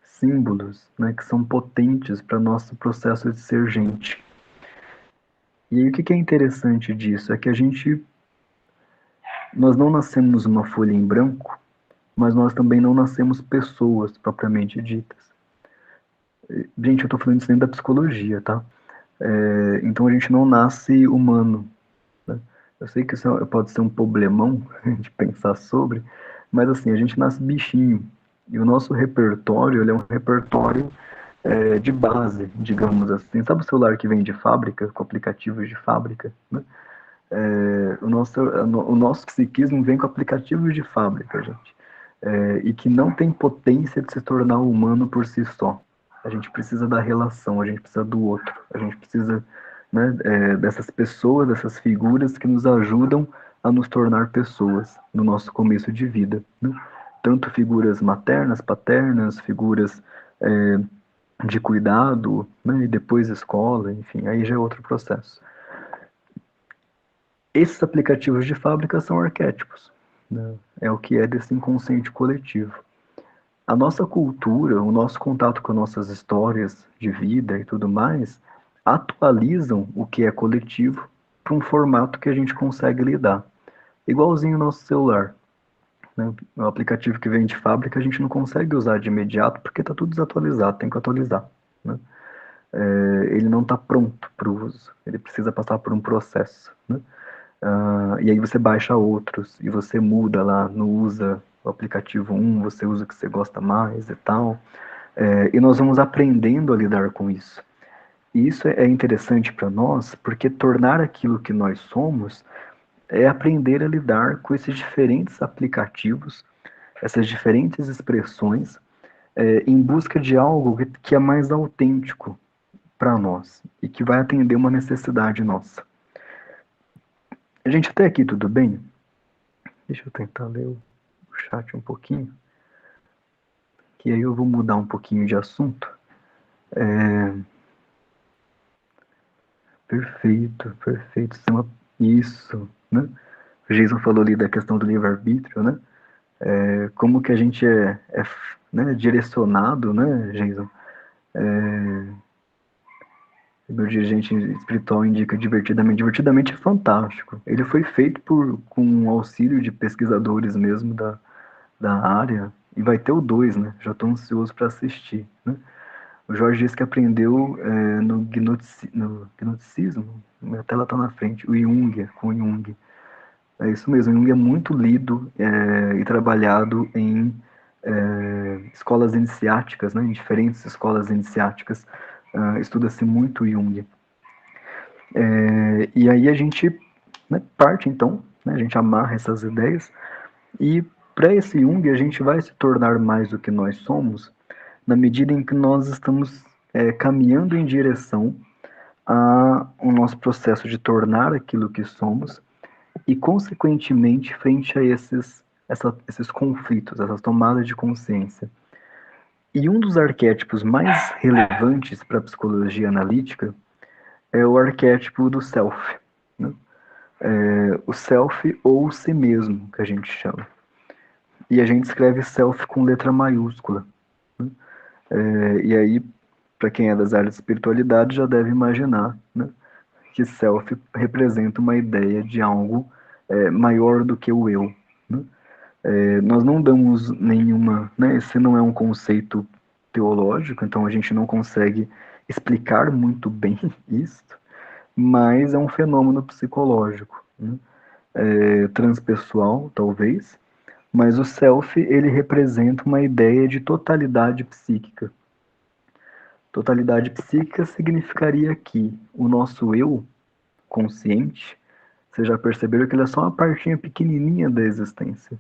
símbolos, né, que são potentes para nosso processo de ser gente. E aí o que é interessante disso é que nós não nascemos uma folha em branco, mas nós também não nascemos pessoas propriamente ditas. Gente, eu tô falando isso dentro da psicologia, tá? Então a gente não nasce humano, né? Eu sei que isso pode ser um problemão de pensar sobre, mas assim, a gente nasce bichinho. E o nosso repertório, ele é um repertório de base, digamos assim. Sabe o celular que vem de fábrica, com aplicativos de fábrica, né? O nosso psiquismo vem com aplicativos de fábrica, gente. E que não tem potência de se tornar humano por si só. A gente precisa da relação, a gente precisa do outro, a gente precisa, né, dessas pessoas, dessas figuras que nos ajudam a nos tornar pessoas no nosso começo de vida, né? Tanto figuras maternas, paternas, figuras de cuidado, né, e depois escola, enfim, aí já é outro processo. Esses aplicativos de fábrica são arquétipos, né? É o que é desse inconsciente coletivo. A nossa cultura, o nosso contato com nossas histórias de vida e tudo mais, atualizam o que é coletivo para um formato que a gente consegue lidar. Igualzinho o nosso celular, né? O aplicativo que vem de fábrica a gente não consegue usar de imediato porque está tudo desatualizado, tem que atualizar, né? Ele não está pronto para o uso, ele precisa passar por um processo, né? E aí você baixa outros e você muda lá, não usa o aplicativo 1, você usa o que você gosta mais e tal. E nós vamos aprendendo a lidar com isso. E isso é interessante para nós, porque tornar aquilo que nós somos é aprender a lidar com esses diferentes aplicativos, essas diferentes expressões, em busca de algo que é mais autêntico para nós e que vai atender uma necessidade nossa. A gente até aqui tudo bem? Deixa eu tentar ler o chat um pouquinho, que aí eu vou mudar um pouquinho de assunto. Perfeito, perfeito. Isso, né? O Jason falou ali da questão do livre-arbítrio, né? Como que a gente né, direcionado, né, Jason? Meu dirigente espiritual indica divertidamente. Divertidamente é fantástico. Ele foi feito com auxílio de pesquisadores mesmo da área. E vai ter o 2, né? Já estou ansioso para assistir, né? O Jorge disse que aprendeu no gnosticismo. Minha tela está na frente. O Jung, com o Jung. É isso mesmo. O Jung é muito lido e trabalhado em escolas iniciáticas, né? Em diferentes escolas iniciáticas. Estuda-se muito Jung. E aí a gente, né, parte, então, né, a gente amarra essas ideias, e para esse Jung a gente vai se tornar mais do que nós somos, na medida em que nós estamos caminhando em direção ao nosso processo de tornar aquilo que somos, e consequentemente frente a esses conflitos, essas tomadas de consciência. E um dos arquétipos mais relevantes para a psicologia analítica é o arquétipo do self, né? O self ou o si mesmo, que a gente chama. E a gente escreve self com letra maiúscula, né? E aí, para quem é das áreas de espiritualidade, já deve imaginar, né, que self representa uma ideia de algo maior do que o eu, né? Nós não damos nenhuma, né, esse não é um conceito teológico, então a gente não consegue explicar muito bem isso, mas é um fenômeno psicológico, né? Transpessoal, talvez, mas o self, ele representa uma ideia de totalidade psíquica. Totalidade psíquica significaria que o nosso eu consciente, vocês já perceberam que ele é só uma partinha pequenininha da existência.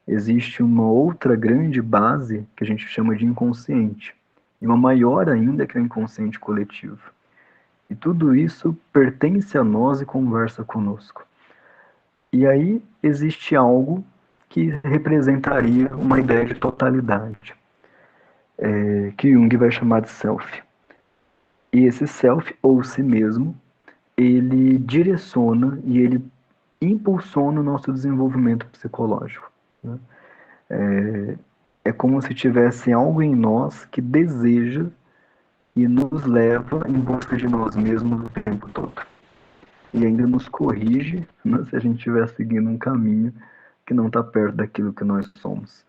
Existe uma outra grande base que a gente chama de inconsciente, e uma maior ainda que é o inconsciente coletivo. E tudo isso pertence a nós e conversa conosco. E aí existe algo que representaria uma ideia de totalidade, que Jung vai chamar de self. E esse self, ou si mesmo, ele direciona e ele impulsiona o nosso desenvolvimento psicológico, né? É como se tivesse algo em nós que deseja e nos leva em busca de nós mesmos o tempo todo. e ainda nos corrige, né, se a gente estiver seguindo um caminho que não está perto daquilo que nós somos.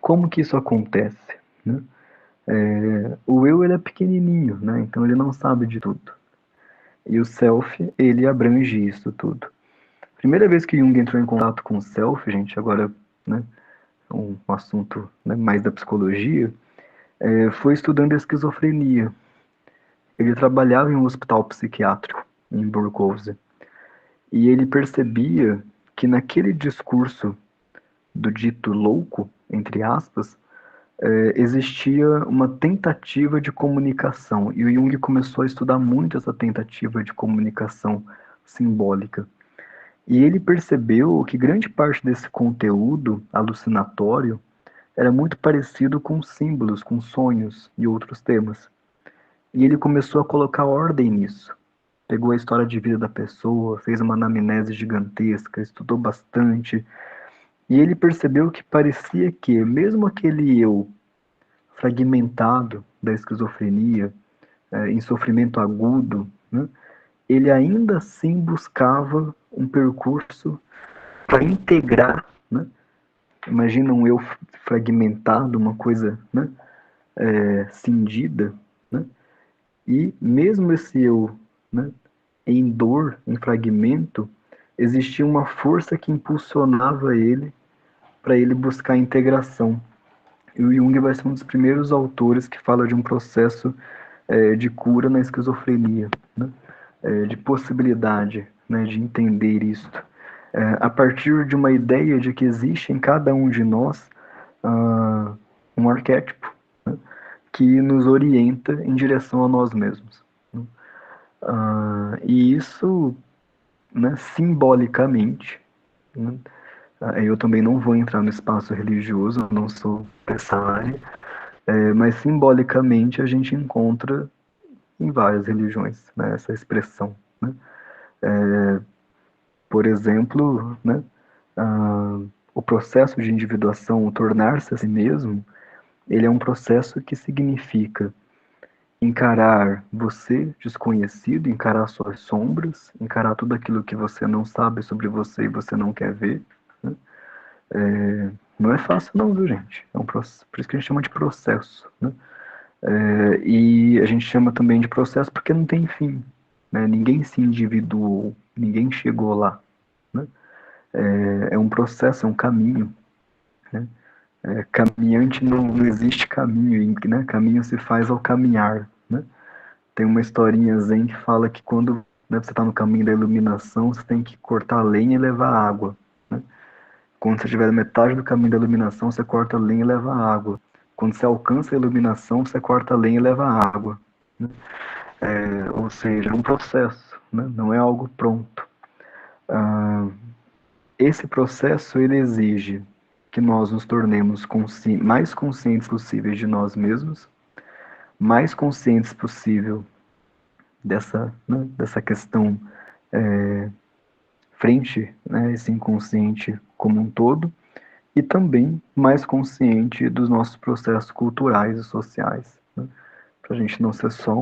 Como que isso acontece? Né? O eu, ele é pequenininho, né? Então ele não sabe de tudo. E o self, ele abrange isso tudo. Primeira vez que Jung entrou em contato com o self, gente, agora, né, um assunto, né, mais da psicologia, foi estudando a esquizofrenia. Ele trabalhava em um hospital psiquiátrico em Burghausen. E ele percebia que naquele discurso do dito louco, entre aspas, existia uma tentativa de comunicação. E o Jung começou a estudar muito essa tentativa de comunicação simbólica. E ele percebeu que grande parte desse conteúdo alucinatório era muito parecido com símbolos, com sonhos e outros temas. E ele começou a colocar ordem nisso. Pegou a história de vida da pessoa, fez uma anamnese gigantesca, estudou bastante. E ele percebeu que parecia que, mesmo aquele eu fragmentado da esquizofrenia, em sofrimento agudo, né, ele ainda assim buscava um percurso para integrar, né? Imagina um eu fragmentado, uma coisa, né, cindida, né? E mesmo esse eu, né, em dor, em fragmento, existia uma força que impulsionava ele para ele buscar a integração. E o Jung vai ser um dos primeiros autores que fala de um processo de cura na esquizofrenia, né? De possibilidade, né, de entender isto. A partir de uma ideia de que existe em cada um de nós um arquétipo, né, que nos orienta em direção a nós mesmos. Né? E isso, né, simbolicamente, né, eu também não vou entrar no espaço religioso, eu não sou dessa área, mas simbolicamente a gente encontra em várias religiões, né, essa expressão. Né? Por exemplo, né, o processo de individuação, o tornar-se a si mesmo, ele é um processo que significa encarar você desconhecido, encarar suas sombras, encarar tudo aquilo que você não sabe sobre você e você não quer ver. Né? Não é fácil não, viu, gente? Por isso que a gente chama de processo. Né? E a gente chama também de processo porque não tem fim. Né? Ninguém se individuou, ninguém chegou lá. Né? É um processo, é um caminho. Né? Caminhante não existe caminho, né? Caminho se faz ao caminhar. Né? Tem uma historinha zen que fala que quando, né, você está no caminho da iluminação, você tem que cortar a lenha e levar água. Né? Quando você estiver na metade do caminho da iluminação, você corta a lenha e leva água. Quando você alcança a iluminação, você corta a lenha e leva água. Né? Ou seja, é um processo, né? Não é algo pronto. Esse processo ele exige que nós nos tornemos mais conscientes possíveis de nós mesmos, mais conscientes possível dessa, né, dessa questão frente, né, esse inconsciente como um todo, e também mais consciente dos nossos processos culturais e sociais, né, para a gente não ser só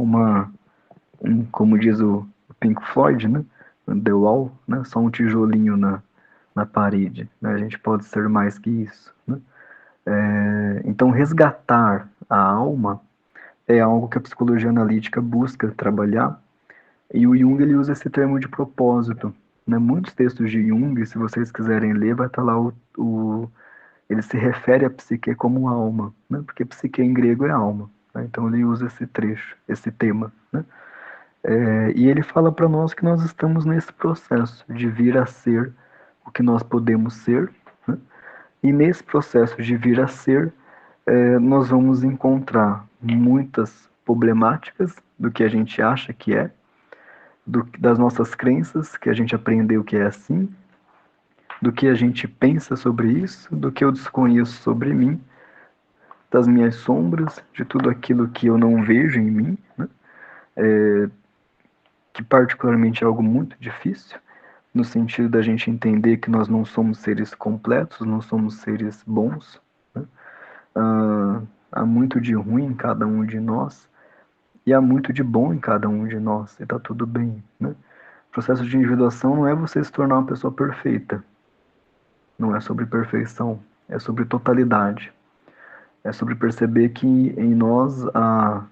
como diz o Pink Floyd, né, The Wall, né, só um tijolinho na parede, né, a gente pode ser mais que isso, né. Então resgatar a alma é algo que a psicologia analítica busca trabalhar, e o Jung ele usa esse termo de propósito. Né? Muitos textos de Jung, se vocês quiserem ler, vai estar lá ele se refere à psique como alma, né? Porque psique em grego é alma. Né? Então ele usa esse trecho, esse tema. Né? E ele fala para nós que nós estamos nesse processo de vir a ser o que nós podemos ser, né? E nesse processo de vir a ser, nós vamos encontrar muitas problemáticas do que a gente acha que é, das nossas crenças, que a gente aprendeu que é assim, do que a gente pensa sobre isso, do que eu desconheço sobre mim, das minhas sombras, de tudo aquilo que eu não vejo em mim, né? Que particularmente é algo muito difícil, no sentido da gente entender que nós não somos seres completos, não somos seres bons, né? Há muito de ruim em cada um de nós, E há muito de bom em cada um de nós, e tá tudo bem, né? O processo de individuação não é você se tornar uma pessoa perfeita. Não é sobre perfeição, é sobre totalidade. É sobre perceber que em nós há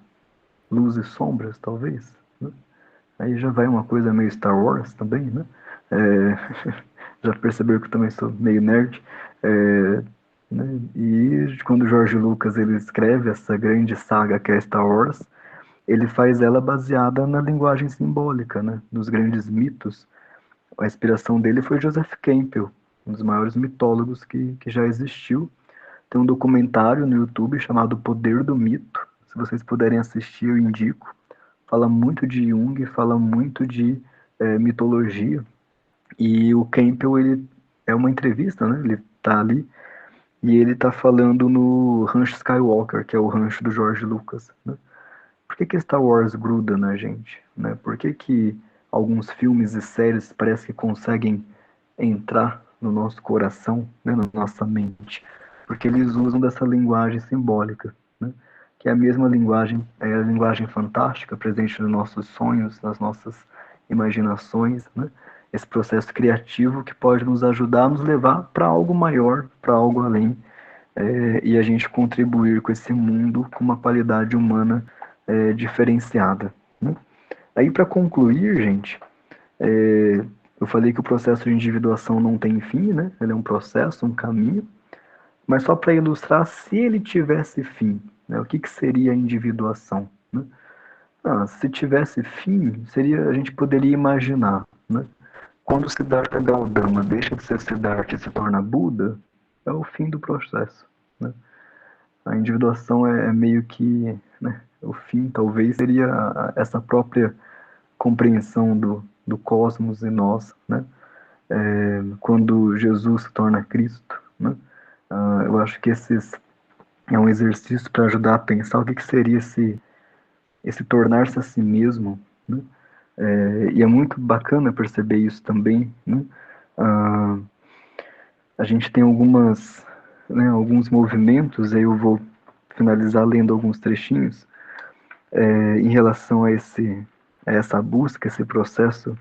luz e sombras, talvez, né? Aí já vai uma coisa meio Star Wars também, né? Já percebeu que eu também sou meio nerd. Né? E quando o George Lucas ele escreve essa grande saga que é Star Wars, ele faz ela baseada na linguagem simbólica, né? Nos grandes mitos. A inspiração dele foi Joseph Campbell, um dos maiores mitólogos que já existiu. Tem um documentário no YouTube chamado O Poder do Mito. Se vocês puderem assistir, eu indico. Fala muito de Jung, fala muito de mitologia. E o Campbell, ele é uma entrevista, né? Ele tá ali e ele tá falando no Rancho Skywalker, que é o rancho do George Lucas, né? Por que Star Wars gruda na gente, né? Por que alguns filmes e séries parece que conseguem entrar no nosso coração, né, na nossa mente? Porque eles usam dessa linguagem simbólica, né? Que é a mesma linguagem, é a linguagem fantástica presente nos nossos sonhos, nas nossas imaginações, né? Esse processo criativo que pode nos ajudar a nos levar para algo maior, para algo além, e a gente contribuir com esse mundo com uma qualidade humana diferenciada, né? Aí, para concluir, gente, eu falei que o processo de individuação não tem fim, né? Ele é um processo, um caminho, mas só para ilustrar, se ele tivesse fim, né? O que seria a individuação, né? Se tivesse fim, a gente poderia imaginar, né? Quando Siddhartha Gautama deixa de ser Siddhartha e se torna Buda, é o fim do processo, né? A individuação é meio que, né, o fim, talvez, seria essa própria compreensão do cosmos e nós, né? Quando Jesus se torna Cristo, né? Eu acho que é um exercício para ajudar a pensar o que seria esse tornar-se a si mesmo, né? E é muito bacana perceber isso também, né? A gente tem alguns movimentos, aí eu vou finalizar lendo alguns trechinhos, em relação a essa busca, esse processo,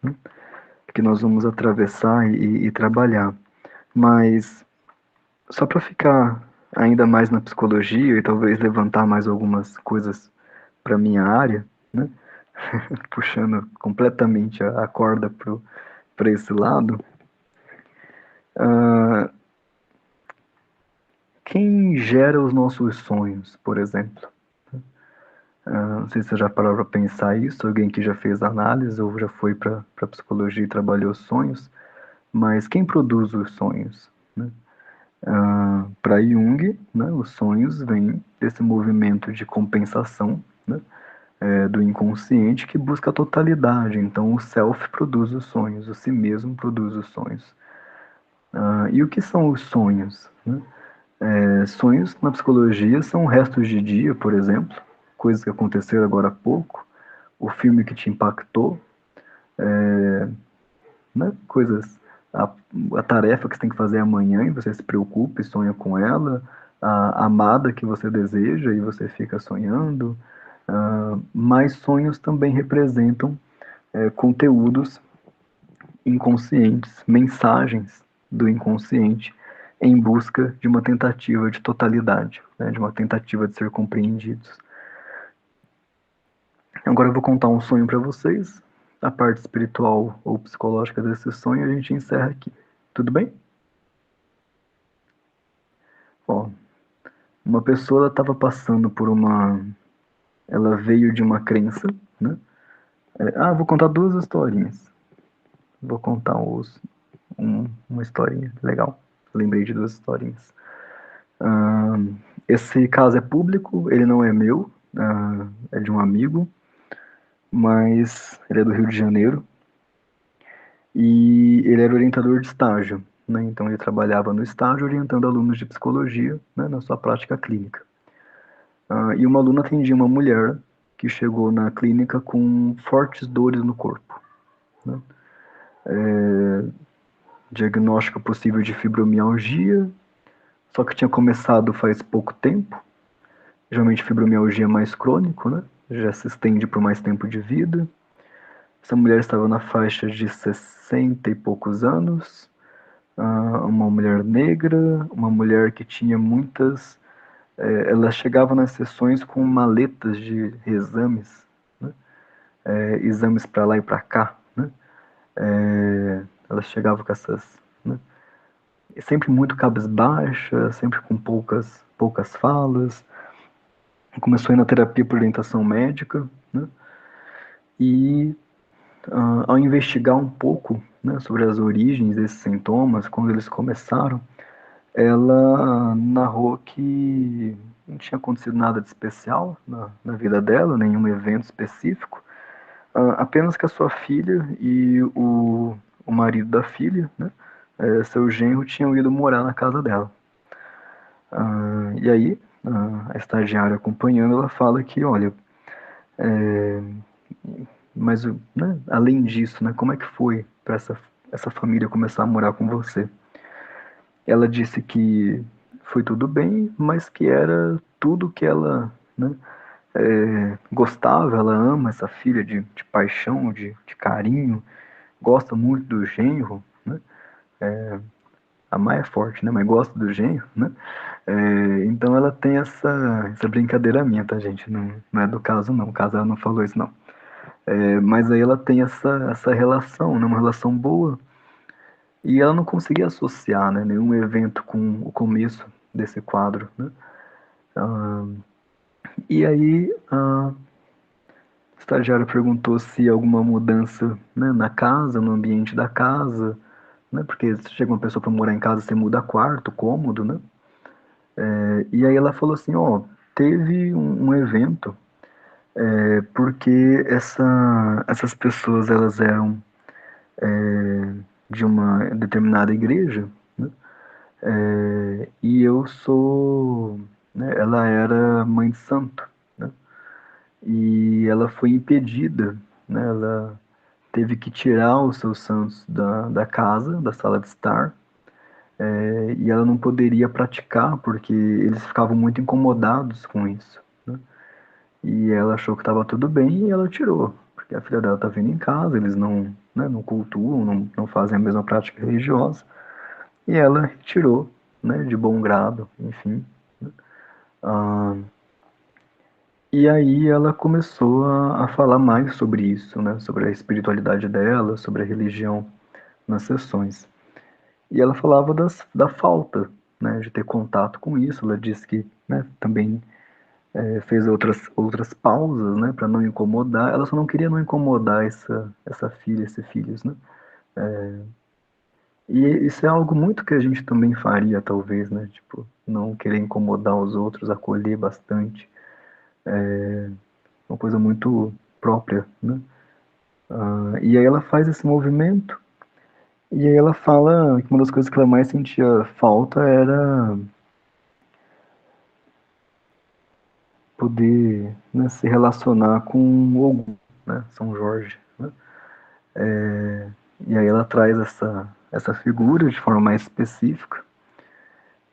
né, que nós vamos atravessar e trabalhar. Mas, só para ficar ainda mais na psicologia e talvez levantar mais algumas coisas para minha área, né, puxando completamente a corda para esse lado, quem gera os nossos sonhos, por exemplo? Não sei se você já parou para pensar isso, alguém que já fez análise ou já foi para psicologia e trabalhou sonhos, mas quem produz os sonhos, né? Para Jung, né, os sonhos vêm desse movimento de compensação, né, do inconsciente que busca a totalidade. Então o self produz os sonhos, o si mesmo produz os sonhos. E o que são os sonhos, né? Sonhos na psicologia são restos de dia, por exemplo, coisas que aconteceram agora há pouco, o filme que te impactou, né? Coisas, a tarefa que você tem que fazer amanhã e você se preocupa e sonha com ela, a amada que você deseja e você fica sonhando, mas sonhos também representam conteúdos inconscientes, mensagens do inconsciente em busca de uma tentativa de totalidade, né? De uma tentativa de ser compreendidos. Agora eu vou contar um sonho para vocês. A parte espiritual ou psicológica desse sonho a gente encerra aqui. Tudo bem? Ó, uma pessoa estava passando por ela veio de uma crença, né? Vou contar duas historinhas. Vou contar uma historinha legal. Lembrei de duas historinhas. Esse caso é público, ele não é meu, é de um amigo, mas ele é do Rio de Janeiro e ele era orientador de estágio, né? Então ele trabalhava no estágio orientando alunos de psicologia, né, na sua prática clínica. E uma aluna atendia uma mulher que chegou na clínica com fortes dores no corpo, né? Diagnóstico possível de fibromialgia, só que tinha começado faz pouco tempo. Geralmente fibromialgia é mais crônico, né? já se estende por mais tempo de vida. Essa mulher estava na faixa de 60 e poucos anos, uma mulher negra, uma mulher que tinha muitas... ela chegava nas sessões com maletas de exames, né? Exames para lá e para cá, né? Ela chegava com essas... né? Sempre muito cabisbaixa, sempre com poucas falas. Começou a ir na terapia por orientação médica, né? E ao investigar um pouco, né, sobre as origens desses sintomas, quando eles começaram, ela narrou que não tinha acontecido nada de especial na vida dela, nenhum evento específico, apenas que a sua filha e o marido da filha, né, seu genro, tinham ido morar na casa dela. E aí, a estagiária acompanhando, ela fala que, olha, mas, né, além disso, né, como é que foi para essa família começar a morar com você? Ela disse que foi tudo bem, mas que era tudo que ela, né, gostava. Ela ama essa filha de paixão, de carinho, gosta muito do genro, né? Amar é forte, né? Mas gosta do genro, né? Então ela tem essa brincadeira minha, tá, gente? Não é do caso, não. O caso ela não falou isso, não. Mas aí ela tem essa relação, né? Uma relação boa. E ela não conseguia associar, né, nenhum evento com o começo desse quadro, né? E aí a estagiária perguntou se alguma mudança, né, na casa, no ambiente da casa, né? Porque se chega uma pessoa para morar em casa, você muda quarto, cômodo, né? E aí ela falou assim, ó, teve um evento, porque essas pessoas, elas eram de uma determinada igreja, né? E eu sou, né, ela era mãe de santo, né? E ela foi impedida, né? Ela teve que tirar os seus santos da casa, da sala de estar, e ela não poderia praticar porque eles ficavam muito incomodados com isso, né? E ela achou que estava tudo bem e ela tirou, porque a filha dela está vindo em casa, eles não, né, não cultuam, não fazem a mesma prática religiosa, e ela tirou, né, de bom grado, enfim. Ah, e aí ela começou a falar mais sobre isso, né, sobre a espiritualidade dela, sobre a religião nas sessões. E ela falava da falta, né, de ter contato com isso. Ela disse que, né, também fez outras pausas, né, para não incomodar. Ela só não queria não incomodar essa filha, esses filhos, né. E isso é algo muito que a gente também faria, talvez, né, tipo, não querer incomodar os outros, acolher bastante. Uma coisa muito própria, né. E aí ela faz esse movimento, e aí ela fala que uma das coisas que ela mais sentia falta era poder, né, se relacionar com Ogum, né, São Jorge, né? E aí ela traz essa figura de forma mais específica,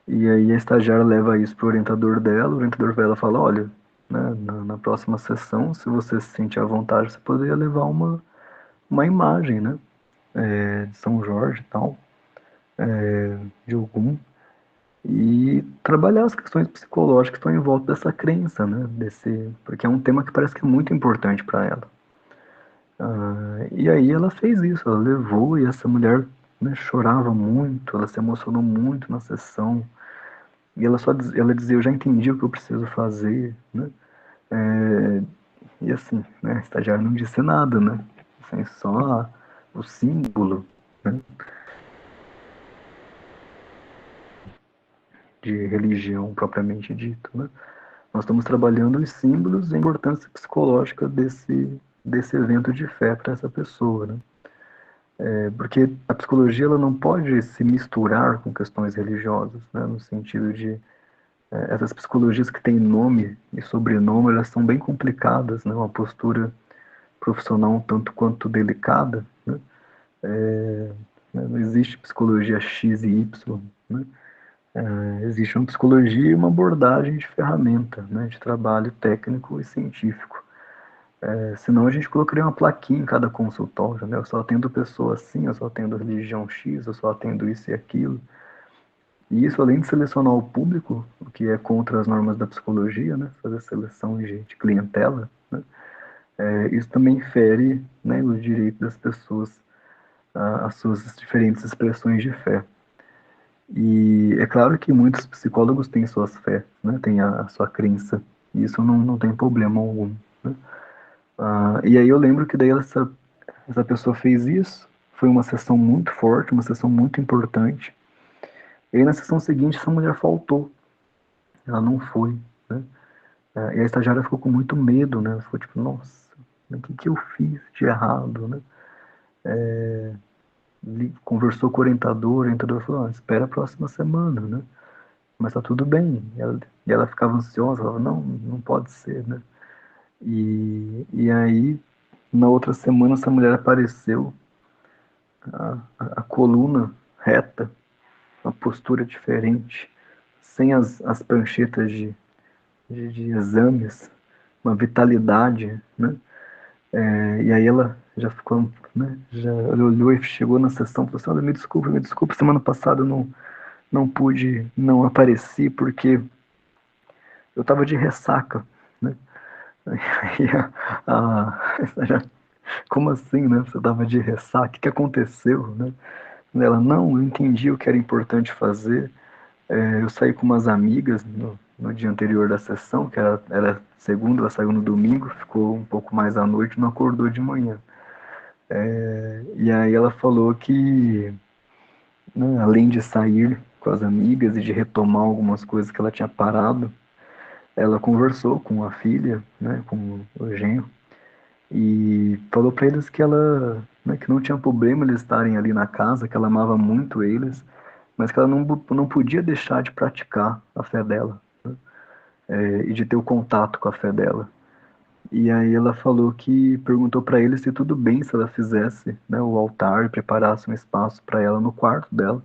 e aí a estagiária leva isso para o orientador dela. O orientador dela fala, olha, né, na próxima sessão, se você se sentir à vontade, você poderia levar uma imagem, né, de São Jorge e tal, de Ogum, e trabalhar as questões psicológicas que estão em volta dessa crença, né, porque é um tema que parece que é muito importante para ela. E aí ela fez isso, ela levou, e essa mulher, né, chorava muito, ela se emocionou muito na sessão, e ela dizia, eu já entendi o que eu preciso fazer, né? E assim, né, a estagiária não disse nada, né? Assim, só o símbolo, né, de religião propriamente dito, né? Nós estamos trabalhando os símbolos e a importância psicológica desse evento de fé para essa pessoa, né? Porque a psicologia, ela não pode se misturar com questões religiosas, né? No sentido de essas psicologias que têm nome e sobrenome, elas são bem complicadas, né? Uma postura profissional um tanto quanto delicada, né? Não existe psicologia X e Y, né? Existe uma psicologia e uma abordagem de ferramenta, né? De trabalho técnico e científico. Senão a gente colocaria uma plaquinha em cada consultório, né? Eu só atendo pessoa assim, eu só atendo religião X, eu só atendo isso e aquilo. E isso, além de selecionar o público, o que é contra as normas da psicologia, né? Fazer seleção de clientela, né? Isso também fere, né, o direito das pessoas às suas diferentes expressões de fé. E é claro que muitos psicólogos têm suas fés, né? Têm a sua crença. E isso não tem problema algum, né? E aí eu lembro que daí essa pessoa fez isso, foi uma sessão muito forte, uma sessão muito importante. E aí na sessão seguinte essa mulher faltou, ela não foi, né? E a estagiária ficou com muito medo, né? Ela ficou tipo, nossa, o que eu fiz de errado, né? Conversou com o orientador falou, espera a próxima semana, né? Mas tá tudo bem. E ela ficava ansiosa, falava, não pode ser, né? E aí, na outra semana, essa mulher apareceu, a coluna reta, uma postura diferente, sem as pranchetas de exames, uma vitalidade, né? E aí ela já ficou, né? Ela olhou e chegou na sessão e falou assim, olha, me desculpe, semana passada eu não pude, não apareci porque eu estava de ressaca, né? Aí como assim, né? Você estava de ressaca, o que aconteceu, né? Ela, não, eu entendi o que era importante fazer. Eu saí com umas amigas no dia anterior da sessão, que era segunda, ela saiu no domingo, ficou um pouco mais à noite, não acordou de manhã. E aí ela falou que, né, além de sair com as amigas e de retomar algumas coisas que ela tinha parado, ela conversou com a filha, né, com o genro, e falou para eles que ela, né, que não tinha problema eles estarem ali na casa, que ela amava muito eles, mas que ela não podia deixar de praticar a fé dela, né, e de ter o contato com a fé dela. E aí ela falou que perguntou para ele se tudo bem se ela fizesse, né, o altar e preparasse um espaço para ela no quarto dela.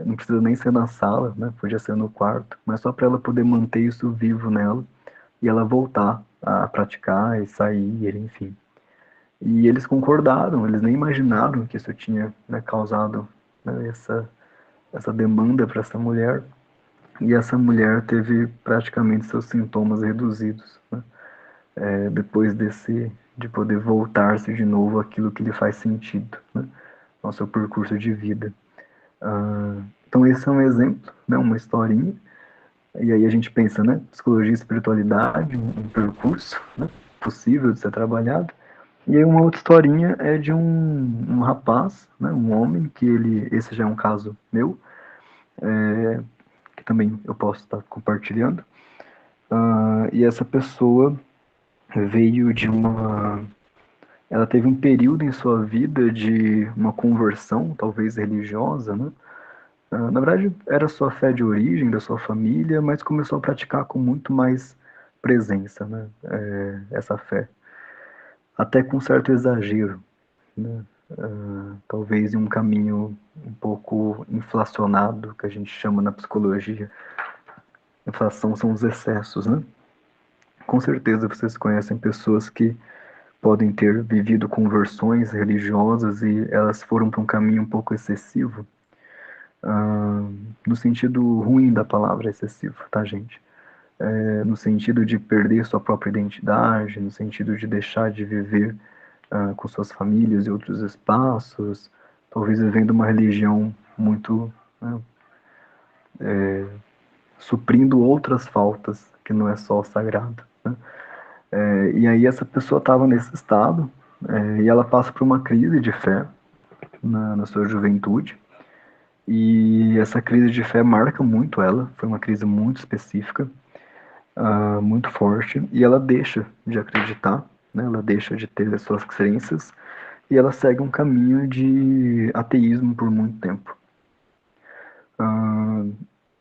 Não precisa nem ser na sala, né, podia ser no quarto, mas só para ela poder manter isso vivo nela e ela voltar a praticar e sair, enfim. E eles concordaram, eles nem imaginaram que isso tinha, né, causado, né, essa demanda para essa mulher. E essa mulher teve praticamente seus sintomas reduzidos, né, depois de poder voltar-se de novo àquilo que lhe faz sentido, né, ao seu percurso de vida. Então esse é um exemplo, né, uma historinha. E aí a gente pensa, né, psicologia e espiritualidade, um percurso, né, possível de ser trabalhado. E aí uma outra historinha é de um rapaz, né, um homem, esse já é um caso meu, que também eu posso estar compartilhando. E essa pessoa veio ela teve um período em sua vida de uma conversão, talvez religiosa, né? Na verdade, era sua fé de origem, da sua família, mas começou a praticar com muito mais presença, né? Essa fé. Até com certo exagero, né? Talvez em um caminho um pouco inflacionado, que a gente chama na psicologia. Inflação são os excessos, né? Com certeza vocês conhecem pessoas que podem ter vivido conversões religiosas e elas foram para um caminho um pouco excessivo, no sentido ruim da palavra excessivo, tá, gente? No sentido de perder sua própria identidade, no sentido de deixar de viver com suas famílias e outros espaços, talvez vivendo uma religião muito, né, suprindo outras faltas, que não é só o sagrado, né? E aí essa pessoa estava nesse estado, e ela passa por uma crise de fé na sua juventude, e essa crise de fé marca muito ela, foi uma crise muito específica, muito forte, e ela deixa de acreditar, né? Ela deixa de ter as suas crenças, e ela segue um caminho de ateísmo por muito tempo.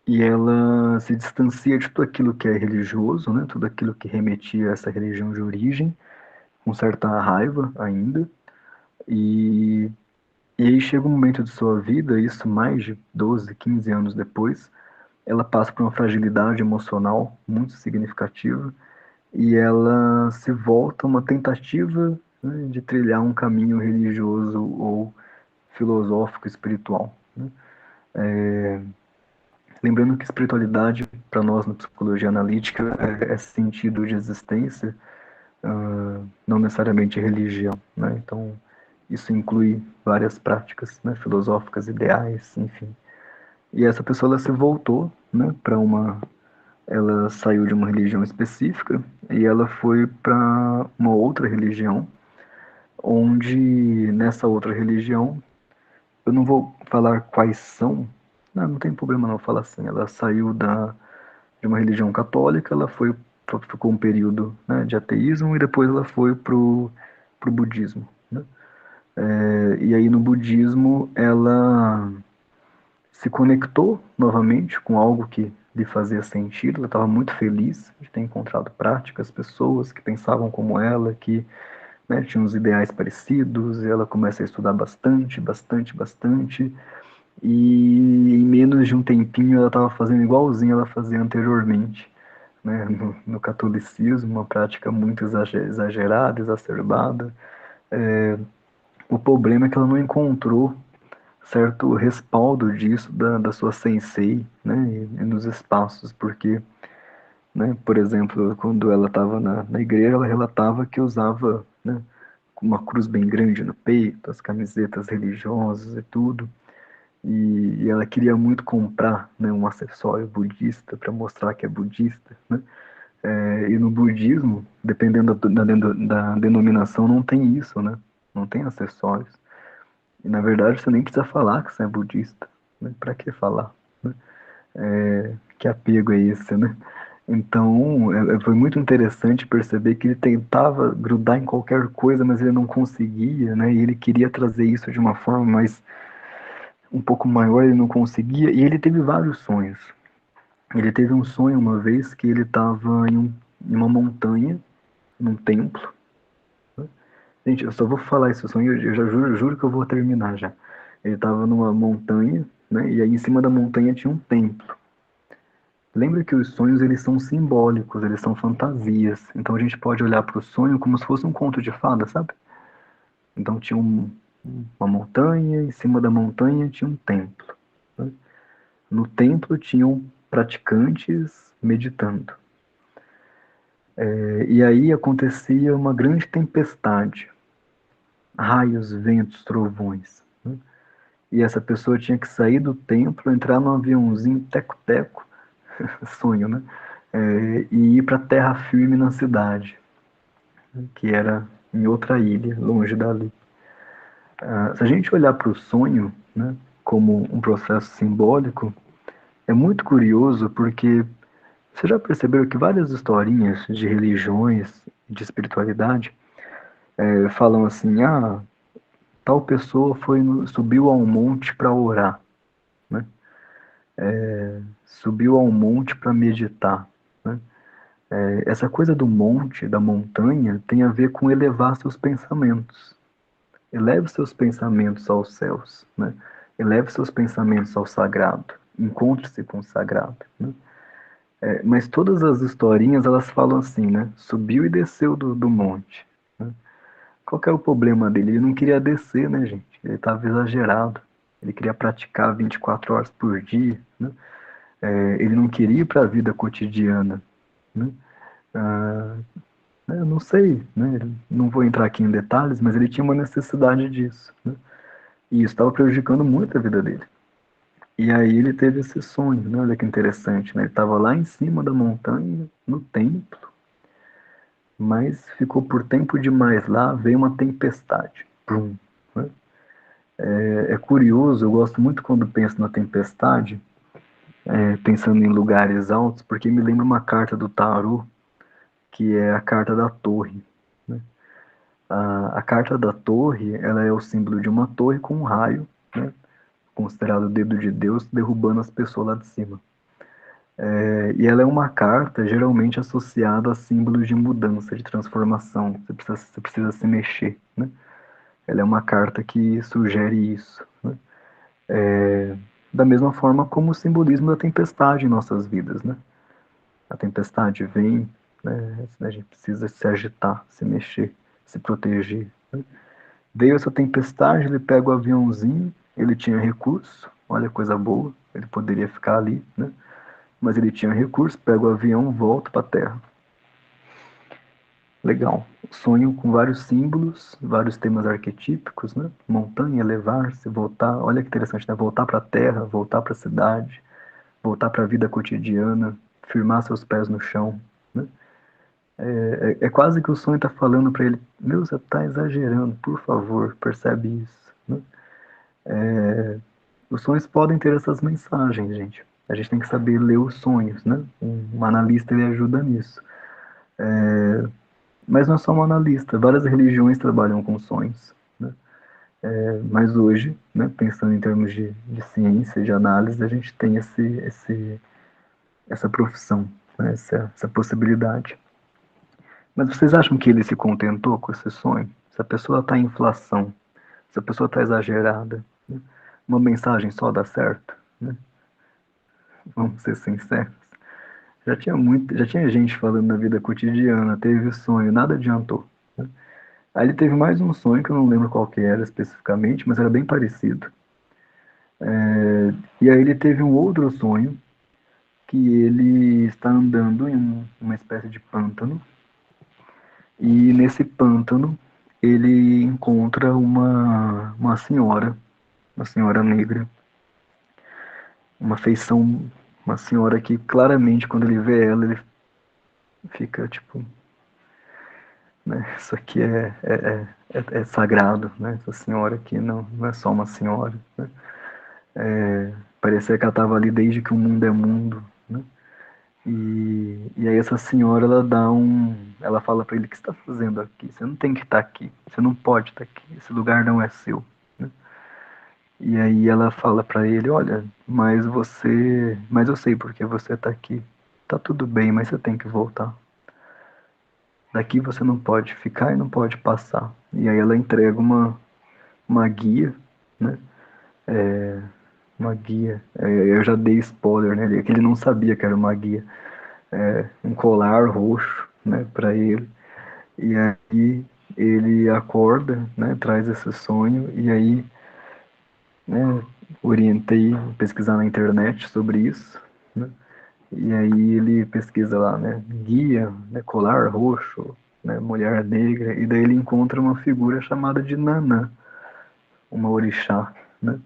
E ela se distancia de tudo aquilo que é religioso, né? Tudo aquilo que remetia a essa religião de origem, com certa raiva ainda. E aí chega um momento de sua vida, isso mais de 12, 15 anos depois, ela passa por uma fragilidade emocional muito significativa e ela se volta a uma tentativa, né, de trilhar um caminho religioso ou filosófico, espiritual, né? Lembrando que espiritualidade, para nós na psicologia analítica, é sentido de existência, não necessariamente religião, né? Então, isso inclui várias práticas, né, filosóficas, ideais, enfim. E essa pessoa ela se voltou, né, para uma, ela saiu de uma religião específica e ela foi para uma outra religião, onde nessa outra religião, eu não vou falar quais são, não tem problema não falar assim, ela saiu de uma religião católica, ela ficou um período, né, de ateísmo e depois ela foi pro budismo, né? E aí no budismo ela se conectou novamente com algo que lhe fazia sentido, ela estava muito feliz de ter encontrado práticas, pessoas que pensavam como ela, que, né, tinham os ideais parecidos, e ela começa a estudar bastante, bastante, bastante, e em menos de um tempinho ela estava fazendo igualzinho ela fazia anteriormente, né, no catolicismo, uma prática muito exagerada, exacerbada. O problema é que ela não encontrou certo respaldo disso da sua sensei, né, e nos espaços, porque, né, por exemplo, quando ela estava na igreja, ela relatava que usava, né, uma cruz bem grande no peito, as camisetas religiosas e tudo, e ela queria muito comprar, né, um acessório budista para mostrar que é budista, né. E no budismo, dependendo da denominação, não tem isso, né, não tem acessórios. E na verdade você nem precisa falar que você é budista, né? Para que falar, né? Que apego é esse, né? Então foi muito interessante perceber que ele tentava grudar em qualquer coisa, mas ele não conseguia, né? E ele queria trazer isso de uma forma mais um pouco maior, ele não conseguia. E ele teve vários sonhos. Ele teve um sonho uma vez que ele estava em uma montanha, num templo. Gente, eu só vou falar esse sonho, eu já juro que eu vou terminar já. Ele estava numa montanha, né? E aí em cima da montanha tinha um templo. Lembra que os sonhos eles são simbólicos, eles são fantasias. Então a gente pode olhar para o sonho como se fosse um conto de fada, sabe? Então tinha uma montanha, em cima da montanha tinha um templo, né? No templo tinham praticantes meditando. E aí acontecia uma grande tempestade, raios, ventos, trovões, né? E essa pessoa tinha que sair do templo, entrar num aviãozinho teco-teco, sonho, né? E ir para terra firme na cidade, né? Que era em outra ilha, longe dali. Se a gente olhar para o sonho, né, como um processo simbólico, é muito curioso porque você já percebeu que várias historinhas de religiões, de espiritualidade, falam assim, tal pessoa subiu a um monte para orar, né? Subiu a um monte para meditar, né? Essa coisa do monte, da montanha, tem a ver com elevar seus pensamentos. Eleve seus pensamentos aos céus, né? Eleve seus pensamentos ao sagrado. Encontre-se com o sagrado, né? Mas todas as historinhas, elas falam assim, né? Subiu e desceu do monte, né? Qual que é o problema dele? Ele não queria descer, né, gente? Ele estava exagerado. Ele queria praticar 24 horas por dia, né? Ele não queria ir para a vida cotidiana, né? Ah, eu não sei, né? Não vou entrar aqui em detalhes, mas ele tinha uma necessidade disso, né? E isso estava prejudicando muito a vida dele. E aí ele teve esse sonho, né? Olha que interessante, né? Ele estava lá em cima da montanha, no templo, mas ficou por tempo demais lá, veio uma tempestade. Prum, né? É curioso, eu gosto muito quando penso na tempestade, pensando em lugares altos, porque me lembra uma carta do tarô, que é a carta da torre, né? A carta da torre, ela é o símbolo de uma torre com um raio, né, considerado o dedo de Deus, derrubando as pessoas lá de cima. E ela é uma carta geralmente associada a símbolos de mudança, de transformação. Você precisa se mexer, né? Ela é uma carta que sugere isso, né? Da mesma forma como o simbolismo da tempestade em nossas vidas, né? A tempestade vem, né? A gente precisa se agitar, se mexer, se proteger, né? Veio essa tempestade, ele pega o aviãozinho, ele tinha recurso, olha coisa boa, ele poderia ficar ali, né? Mas ele tinha recurso, pega o avião, volta para a Terra. Legal. Sonho com vários símbolos, vários temas arquetípicos, né? Montanha, elevar-se, voltar. Olha que interessante, né? Voltar para a terra, voltar para a cidade, voltar para a vida cotidiana, firmar seus pés no chão, né? É quase que o sonho está falando para ele: meu, você está exagerando, por favor, percebe isso, né? Os sonhos podem ter essas mensagens, gente. A gente tem que saber ler os sonhos, né? Um analista, ele ajuda nisso. Mas não é só um analista, várias religiões trabalham com sonhos, né? Mas hoje, né, pensando em termos de ciência, de análise, a gente tem essa profissão, né, essa possibilidade. Mas vocês acham que ele se contentou com esse sonho? Se a pessoa está em inflação, se a pessoa está exagerada, né, uma mensagem só dá certo, né? Vamos ser sinceros. Já tinha gente falando na vida cotidiana, teve sonho, nada adiantou, né? Aí ele teve mais um sonho, que eu não lembro qual que era especificamente, mas era bem parecido. E aí ele teve um outro sonho, que ele está andando em uma espécie de pântano, e nesse pântano ele encontra uma senhora negra, uma feição, uma senhora que claramente quando ele vê ela, ele fica tipo, né, isso aqui é sagrado, né? Essa senhora aqui não é só uma senhora, né? Parecia que ela estava ali desde que o mundo é mundo, né? E aí essa senhora, ela fala para ele: o que você está fazendo aqui? Você não tem que estar aqui, você não pode estar aqui, esse lugar não é seu, né? E aí ela fala para ele: olha, mas eu sei porque você está aqui, tá tudo bem, mas você tem que voltar. Daqui você não pode ficar e não pode passar. E aí ela entrega uma guia, né? Uma guia. Eu já dei spoiler, né? Que ele não sabia que era uma guia. Um colar roxo, né, para ele. E aí ele acorda, né, traz esse sonho, e aí, né, orientei a pesquisar na internet sobre isso, né? E aí ele pesquisa lá, né, guia, né, colar roxo, né, mulher negra, e daí ele encontra uma figura chamada de Nanã, uma orixá, né?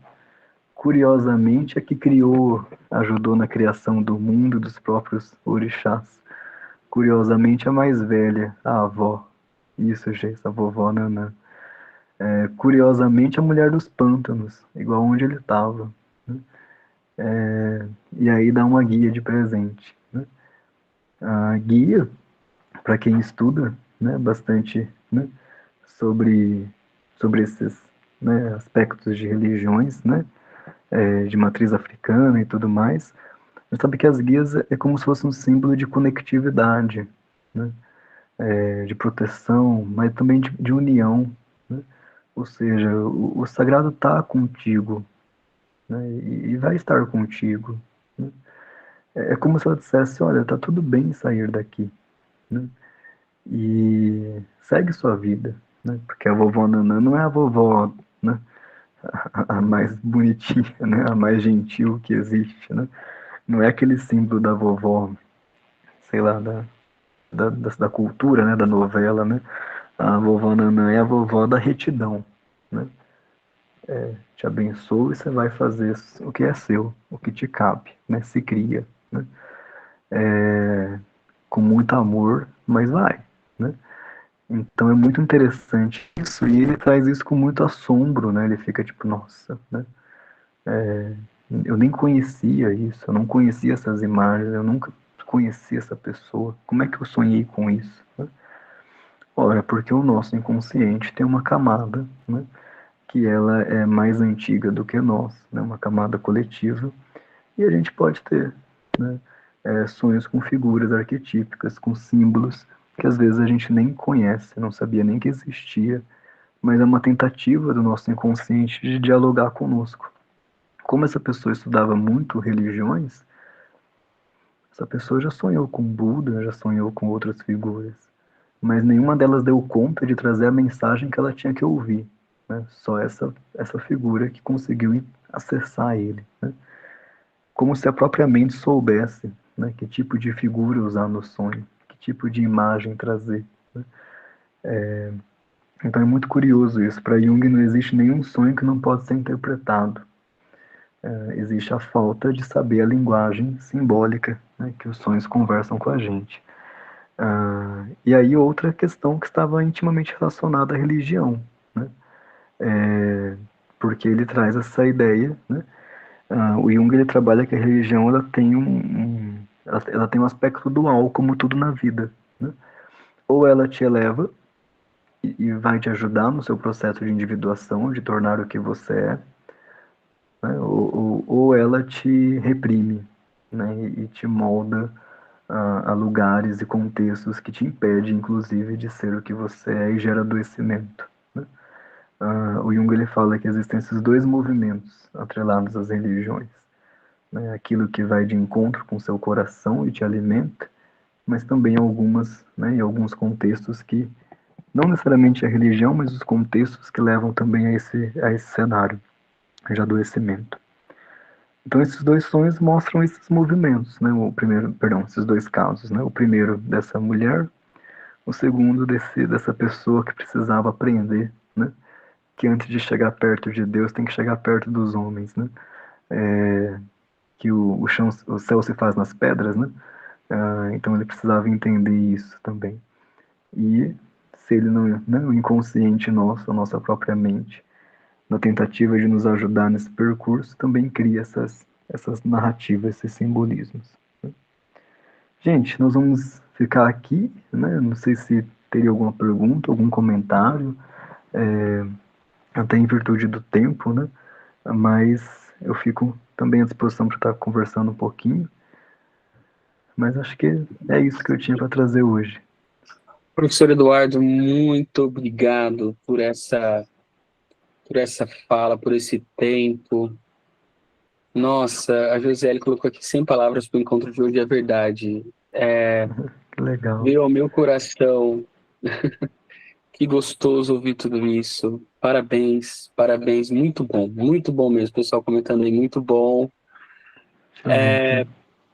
Curiosamente, a que ajudou na criação do mundo, dos próprios orixás. Curiosamente, a mais velha, a avó. Isso, gente, a vovó Nanã. Curiosamente, a mulher dos pântanos, igual onde ele estava, né? E aí dá uma guia de presente, né? A guia, para quem estuda, né, bastante, né, sobre, sobre esses, né, aspectos de religiões, né, de matriz africana e tudo mais, você sabe que as guias é como se fosse um símbolo de conectividade, né, de proteção, mas também de união, né? Ou seja, o sagrado está contigo, né? E vai estar contigo, né? É como se ela dissesse: olha, tá tudo bem sair daqui, né? E segue sua vida, né? Porque a vovó Nanã não é a vovó, né, a mais bonitinha, né, a mais gentil que existe, né? Não é aquele símbolo da vovó, sei lá, da cultura, né, da novela, né? A vovó Nanã é a vovó da retidão, né? Te abençoe e você vai fazer o que é seu, o que te cabe, né? Se cria, né? Com muito amor, mas vai, né? Então é muito interessante isso, e ele traz isso com muito assombro, né? Ele fica tipo, nossa, né? Eu nem conhecia isso, eu não conhecia essas imagens, eu nunca conheci essa pessoa. Como é que eu sonhei com isso, né? Ora, porque o nosso inconsciente tem uma camada, né, que ela é mais antiga do que nós, né, uma camada coletiva, e a gente pode ter, né, sonhos com figuras arquetípicas, com símbolos que às vezes a gente nem conhece, não sabia nem que existia, mas é uma tentativa do nosso inconsciente de dialogar conosco. Como essa pessoa estudava muito religiões, essa pessoa já sonhou com Buda, já sonhou com outras figuras, mas nenhuma delas deu conta de trazer a mensagem que ela tinha que ouvir, né? Só essa figura que conseguiu acessar ele, né? Como se a própria mente soubesse, né, que tipo de figura usar no sonho, que tipo de imagem trazer, né? Então é muito curioso isso. Para Jung não existe nenhum sonho que não pode ser interpretado. Existe a falta de saber a linguagem simbólica, né, que os sonhos conversam com a gente. E aí outra questão que estava intimamente relacionada à religião, né? Porque ele traz essa ideia, né? O Jung ele trabalha que a religião ela tem ela tem um aspecto dual, como tudo na vida, né? Ou ela te eleva e vai te ajudar no seu processo de individuação, de tornar o que você é, né? Ou ela te reprime, né? E te molda a lugares e contextos que te impedem, inclusive, de ser o que você é e gera adoecimento, né? O Jung ele fala que existem esses dois movimentos atrelados às religiões, né? Aquilo que vai de encontro com seu coração e te alimenta, mas também algumas, né, em alguns contextos que não necessariamente a religião, mas os contextos que levam também a esse cenário de adoecimento. Então esses dois sonhos mostram esses movimentos, né? O primeiro, perdão, esses dois casos, né? O primeiro dessa mulher, o segundo dessa pessoa que precisava aprender, né? Que antes de chegar perto de Deus tem que chegar perto dos homens, né? Que o céu se faz nas pedras, né? Então ele precisava entender isso também. E se ele não, né, o inconsciente nosso, a nossa própria mente, na tentativa de nos ajudar nesse percurso, também cria essas narrativas, esses simbolismos, né? Gente, nós vamos ficar aqui, né? Não sei se teria alguma pergunta, algum comentário, até em virtude do tempo, né? Mas eu fico também à disposição para estar conversando um pouquinho. Mas acho que é isso que eu tinha para trazer hoje. Professor Eduardo, muito obrigado por essa fala, por esse tempo. Nossa, a Josiele colocou aqui 100 palavras para o encontro de hoje, é verdade. Que legal. Veio ao meu coração. Que gostoso ouvir tudo isso. Parabéns, parabéns. Muito bom mesmo. Pessoal comentando aí, muito bom.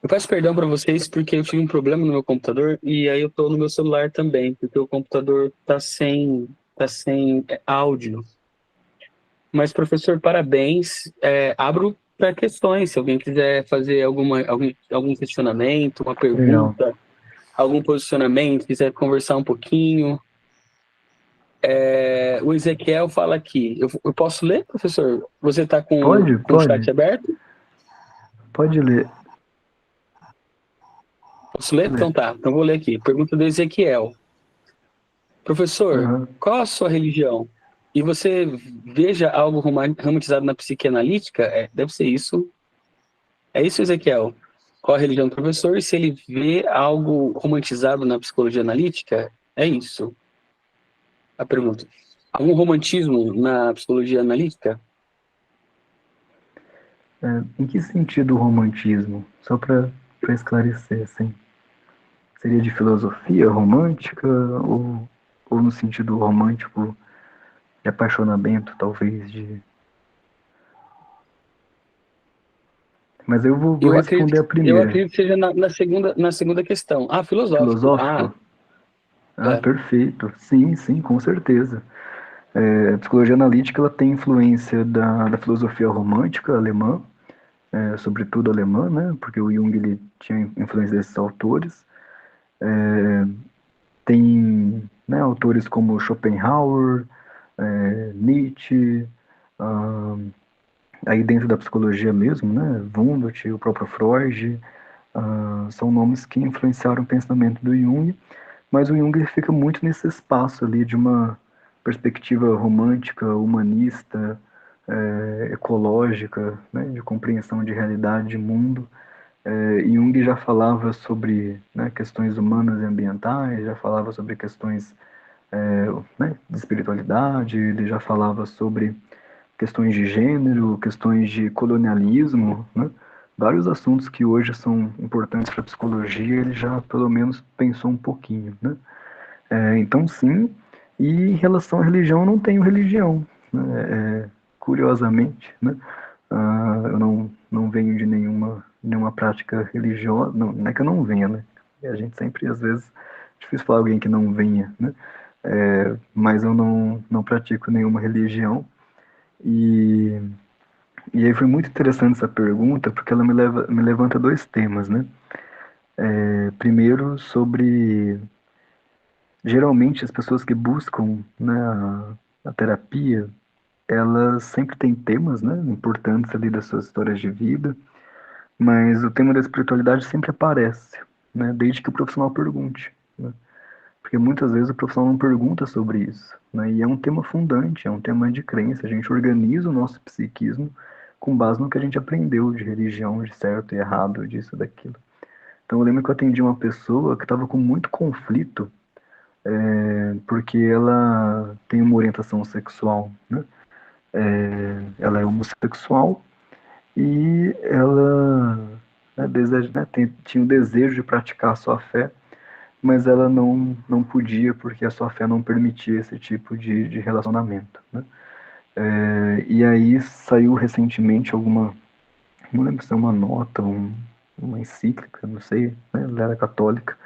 Eu peço perdão para vocês porque eu tive um problema no meu computador e aí eu estou no meu celular também, porque o computador tá sem áudio. Mas, professor, parabéns. Abro para questões, se alguém quiser fazer algum questionamento, uma Legal. pergunta, algum posicionamento, quiser conversar um pouquinho. O Ezequiel fala aqui. Eu posso ler, professor? Você está com o chat Pode. aberto? Pode ler. Posso ler? Então tá. Então vou ler aqui. Pergunta do Ezequiel. Professor, Uhum. qual a sua religião? E você veja algo romantizado na psique analítica? Deve ser isso. É isso, Ezequiel? Qual a religião do professor? E se ele vê algo romantizado na psicologia analítica? É isso. A pergunta. Algum romantismo na psicologia analítica? Em que sentido o romantismo? Só para esclarecer, assim. Seria de filosofia romântica ou no sentido romântico de apaixonamento, talvez, de... Mas eu vou responder a Eu primeira. acredito que seja na segunda questão. Filosófico. Filosófico? É. Perfeito. Sim, sim, com certeza. A psicologia analítica ela tem influência da filosofia romântica alemã, sobretudo alemã, né? Porque o Jung ele tinha influência desses autores. Tem, né, autores como Schopenhauer, Nietzsche, aí dentro da psicologia mesmo, né? Wundt, o próprio Freud, são nomes que influenciaram o pensamento do Jung, mas o Jung ele fica muito nesse espaço ali de uma perspectiva romântica, humanista, ecológica, né, de compreensão de realidade, de mundo. Jung já falava sobre, né, questões humanas e ambientais, já falava sobre questões, né, de espiritualidade, ele já falava sobre questões de gênero, questões de colonialismo, né, vários assuntos que hoje são importantes para a psicologia, ele já pelo menos pensou um pouquinho, né? Então, sim, e em relação à religião, eu não tenho religião, né? Curiosamente, né? Eu não venho de nenhuma prática religiosa, não é que eu não venha, né? A gente sempre, às vezes, é difícil falar alguém que não venha, né? Mas eu não pratico nenhuma religião, e aí foi muito interessante essa pergunta, porque ela me levanta dois temas, né? Primeiro, sobre... Geralmente, as pessoas que buscam, né, a terapia, elas sempre têm temas, né, importantes ali das suas histórias de vida, mas o tema da espiritualidade sempre aparece, né, desde que o profissional pergunte, né? Porque muitas vezes o profissional não pergunta sobre isso, né, e é um tema fundante, é um tema de crença. A gente organiza o nosso psiquismo com base no que a gente aprendeu de religião, de certo e errado, disso, daquilo. Então eu lembro que eu atendi uma pessoa que estava com muito conflito, porque ela tem uma orientação sexual, né? Ela é homossexual e ela, né, tinha o desejo de praticar a sua fé, mas ela não podia porque a sua fé não permitia esse tipo de relacionamento, né? E aí saiu recentemente não lembro se é uma nota, uma encíclica, não sei, né? Ela era católica,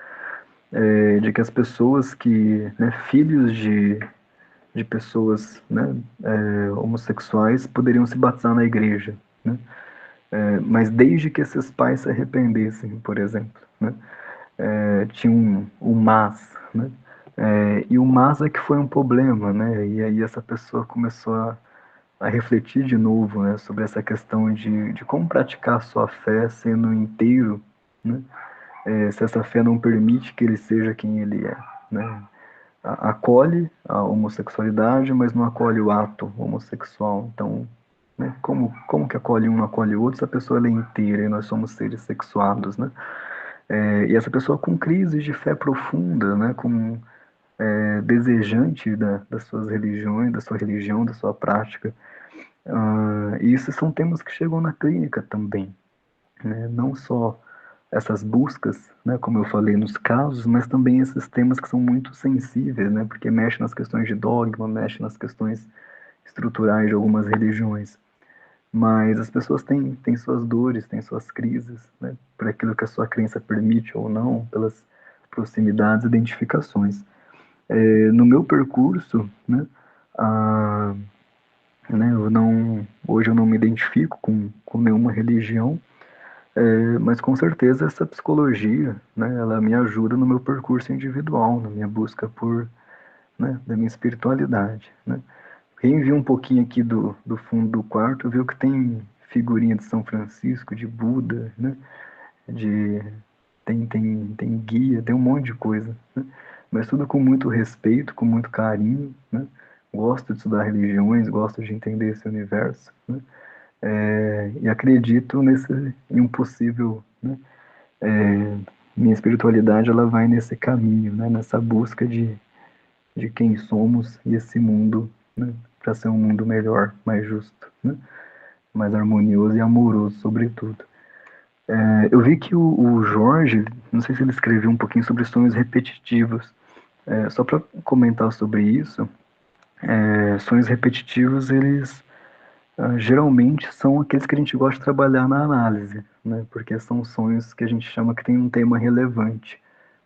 de que as pessoas que, né, filhos de pessoas, né, homossexuais poderiam se batizar na igreja, né? Mas desde que esses pais se arrependessem, por exemplo, né? Tinha o mas, né? E o mas é que foi um problema, né? E aí essa pessoa começou a refletir de novo, né, sobre essa questão de como praticar a sua fé sendo inteiro, né? Se essa fé não permite que ele seja quem ele é, né? Acolhe a homossexualidade, mas não acolhe o ato homossexual. Então, né, como que acolhe um, não acolhe o outro, se a pessoa é inteira e nós somos seres sexuados, né? E essa pessoa com crises de fé profunda, né, desejante das suas religiões, da sua religião, da sua prática. E esses são temas que chegam na clínica também, né? Não só essas buscas, né, como eu falei nos casos, mas também esses temas que são muito sensíveis, né, porque mexe nas questões de dogma, mexe nas questões estruturais de algumas religiões. Mas as pessoas têm suas dores, têm suas crises, né, por aquilo que a sua crença permite ou não, pelas proximidades e identificações. No meu percurso, né, né, hoje eu não me identifico com nenhuma religião, mas com certeza essa psicologia, né, ela me ajuda no meu percurso individual, na minha busca né, da minha espiritualidade, né. Quem viu um pouquinho aqui do fundo do quarto, viu que tem figurinha de São Francisco, de Buda, né, de, tem guia, tem um monte de coisa, né, mas tudo com muito respeito, com muito carinho, né. Gosto de estudar religiões, gosto de entender esse universo, né. E acredito em um possível, né, minha espiritualidade ela vai nesse caminho, né, nessa busca de quem somos e esse mundo, né, para ser um mundo melhor, mais justo, né, mais harmonioso e amoroso, sobretudo. Eu vi que o Jorge, não sei se ele escreveu um pouquinho sobre sonhos repetitivos. Só para comentar sobre isso, sonhos repetitivos, eles geralmente são aqueles que a gente gosta de trabalhar na análise, né? Porque são sonhos que a gente chama que tem um tema relevante,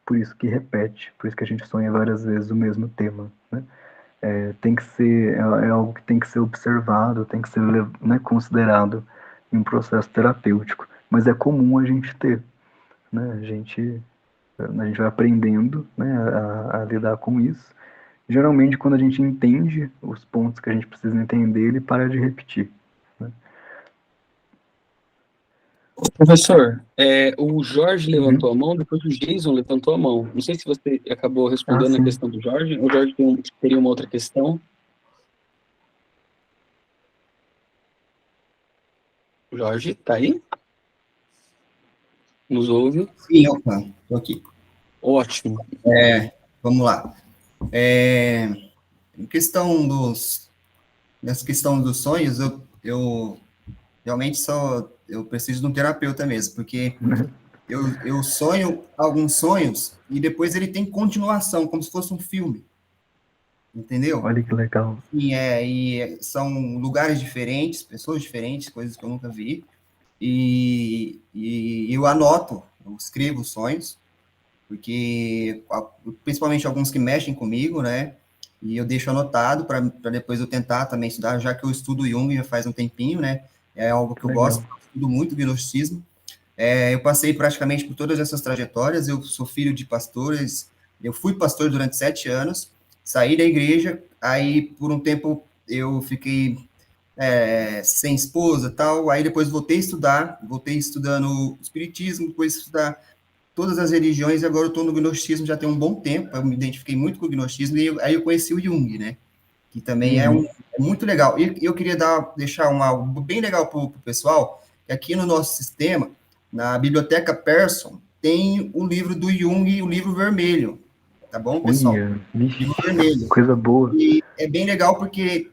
por isso que repete, por isso que a gente sonha várias vezes o mesmo tema, né? Tem que ser, é algo que tem que ser observado, tem que ser, né, considerado em um processo terapêutico, mas é comum a gente ter, né? A gente vai aprendendo, né, a lidar com isso. Geralmente, quando a gente entende os pontos que a gente precisa entender, ele para de repetir, né? Professor, o Jorge levantou a mão, depois o Jason levantou a mão. Não sei se você acabou respondendo a Sim. questão do Jorge. O Jorge teria uma outra questão. Jorge, tá aí? Nos ouve? Sim, opa, tô aqui. Ótimo. Vamos lá. Em questão nessa questão dos sonhos, eu realmente eu preciso de um terapeuta mesmo, porque eu sonho alguns sonhos e depois ele tem continuação, como se fosse um filme, entendeu? Olha que legal. E são lugares diferentes, pessoas diferentes, coisas que eu nunca vi, e eu anoto, eu escrevo os sonhos, porque principalmente alguns que mexem comigo, né? E eu deixo anotado para depois eu tentar também estudar, já que eu estudo Jung já faz um tempinho, né? É algo que Que eu legal. gosto, eu estudo muito gnosticismo. Eu passei praticamente por todas essas trajetórias, eu sou filho de pastores, eu fui pastor durante 7 anos, saí da igreja, aí por um tempo eu fiquei sem esposa tal, aí depois voltei estudando espiritismo, depois estudar todas as religiões, e agora eu estou no gnosticismo já tem um bom tempo, eu me identifiquei muito com o gnosticismo, e aí eu conheci o Jung, né, que também Uhum. é muito legal. E eu queria deixar algo bem legal para o pessoal, que aqui no nosso sistema, na Biblioteca Persson, tem o livro do Jung, o livro vermelho, tá bom, pessoal? Olha, Livro vixe, vermelho. coisa boa. E é bem legal porque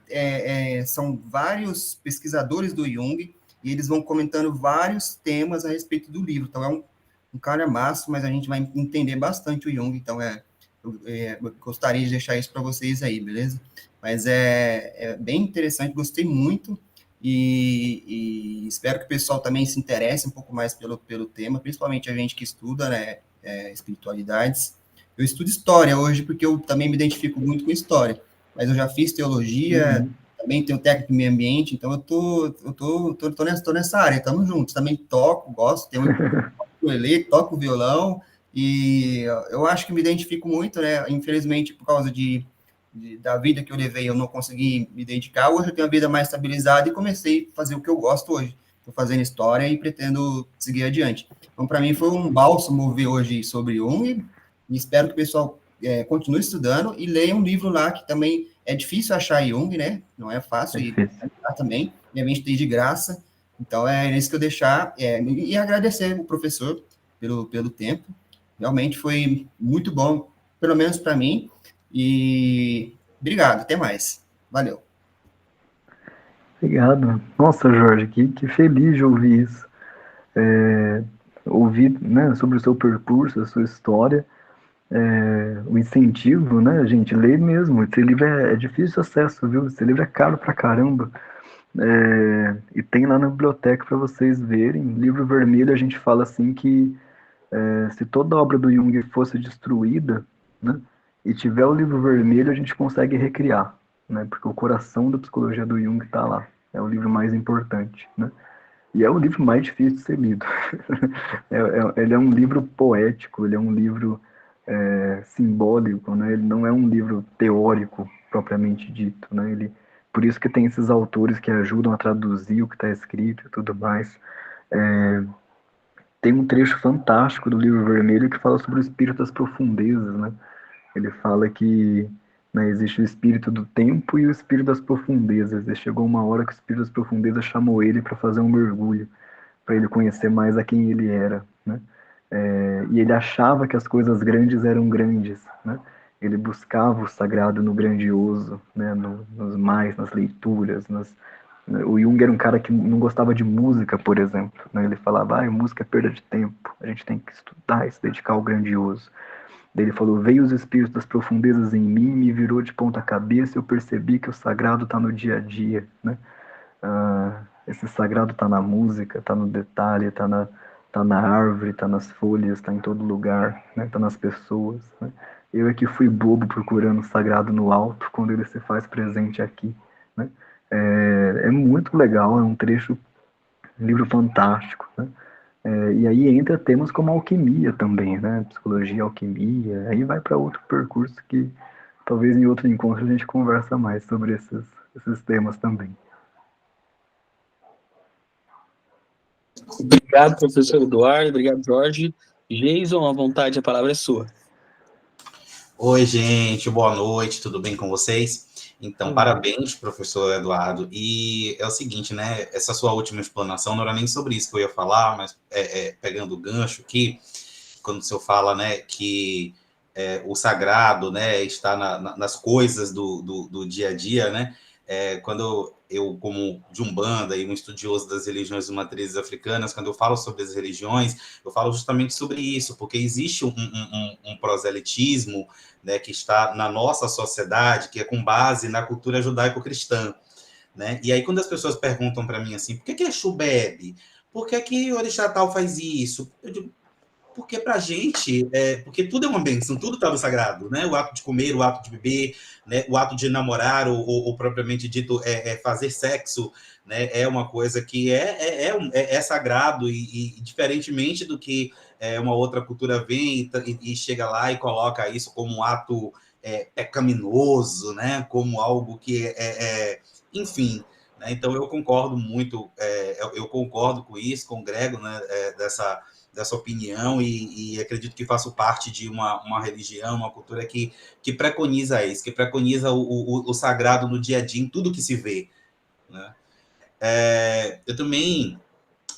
são vários pesquisadores do Jung e eles vão comentando vários temas a respeito do livro. Então, é um cara massa, mas a gente vai entender bastante o Jung. Então, eu gostaria de deixar isso para vocês aí, beleza? Mas é bem interessante, gostei muito e espero que o pessoal também se interesse um pouco mais pelo tema, principalmente a gente que estuda, né, espiritualidades. Eu estudo história hoje porque eu também me identifico muito com história, mas eu já fiz teologia, Uhum. também tenho técnico em meio ambiente, então tô nessa área, estamos juntos. Também toco, gosto, tenho ukulele, toco violão, e eu acho que me identifico muito, né? Infelizmente, por causa da vida que eu levei, eu não consegui me dedicar. Hoje eu tenho a vida mais estabilizada e comecei a fazer o que eu gosto hoje. Estou fazendo história e pretendo seguir adiante. Então, para mim, foi um bálsamo ouvir hoje sobre Jung, e espero que o pessoal continue estudando e leia um livro lá que também é difícil achar Jung, né? Não é É fácil, e difícil. também, e a gente tem de graça. Então, é isso que eu deixar, e agradecer o professor pelo tempo. Realmente foi muito bom, pelo menos para mim, e obrigado, até mais. Valeu. Obrigado. Nossa, Jorge, que feliz de ouvir isso. Ouvir, né, sobre o seu percurso, a sua história, o incentivo, né, gente, lê mesmo. Esse livro é difícil acesso, viu? Esse livro é caro pra caramba. E tem lá na biblioteca para vocês verem. Livro vermelho, a gente fala assim que se toda a obra do Jung fosse destruída, né, e tiver o livro vermelho, a gente consegue recriar, né, porque o coração da psicologia do Jung está lá. É o livro mais importante, né? E é o livro mais difícil de ser lido. Ele é um livro poético, ele é um livro simbólico, né? Ele não é um livro teórico propriamente dito, né? Por isso que tem esses autores que ajudam a traduzir o que está escrito e tudo mais. Tem um trecho fantástico do livro vermelho que fala sobre o espírito das profundezas, né? Ele fala que, né, existe o espírito do tempo e o espírito das profundezas. E chegou uma hora que o espírito das profundezas chamou ele para fazer um mergulho, para ele conhecer mais a quem ele era, né? E ele achava que as coisas grandes eram grandes, né? Ele buscava o sagrado no grandioso, né? Nos mais, nas leituras, o Jung era um cara que não gostava de música, por exemplo, né? Ele falava, música é perda de tempo, a gente tem que estudar e se dedicar ao grandioso. Daí ele falou, veio os espíritos das profundezas em mim, me virou de ponta cabeça e eu percebi que o sagrado está no dia a dia, né? Esse sagrado está na música, está no detalhe, tá na árvore, está nas folhas, está em todo lugar, né? Está nas pessoas, né? Eu é que fui bobo procurando o sagrado no alto, quando ele se faz presente aqui, né? É muito legal, é um livro fantástico, né? E aí entra temas como alquimia também, né? Psicologia, alquimia, aí vai para outro percurso que talvez em outro encontro a gente conversa mais sobre esses temas também. Obrigado, professor Eduardo. Obrigado, Jorge. Jason, à vontade, a palavra é sua. Oi, gente, boa noite, tudo bem com vocês? Então, parabéns, professor Eduardo. E é o seguinte, né? Essa sua última explanação não era nem sobre isso que eu ia falar, mas pegando o gancho aqui, quando o senhor fala, né, que o sagrado, né, está nas coisas do dia a dia, né? Quando eu, como de Umbanda e um estudioso das religiões de matrizes africanas, quando eu falo sobre as religiões, eu falo justamente sobre isso, porque existe um proselitismo, né, que está na nossa sociedade, que é com base na cultura judaico-cristã, né? E aí, quando as pessoas perguntam para mim assim, por que Exu bebe? Por que Orixá tal faz isso? Eu digo, porque para a gente, porque tudo é uma bênção, tudo está no sagrado, né? O ato de comer, o ato de beber, né? O ato de namorar, ou propriamente dito, fazer sexo, né? É uma coisa que é sagrado, e diferentemente do que uma outra cultura vem e chega lá e coloca isso como um ato pecaminoso, né? Como algo que enfim. Né? Então, eu concordo muito, eu concordo com isso, congrego, né, dessa opinião, e acredito que faço parte de uma religião, uma cultura que preconiza isso, que preconiza o sagrado no dia a dia, em tudo que se vê. Né? Eu também,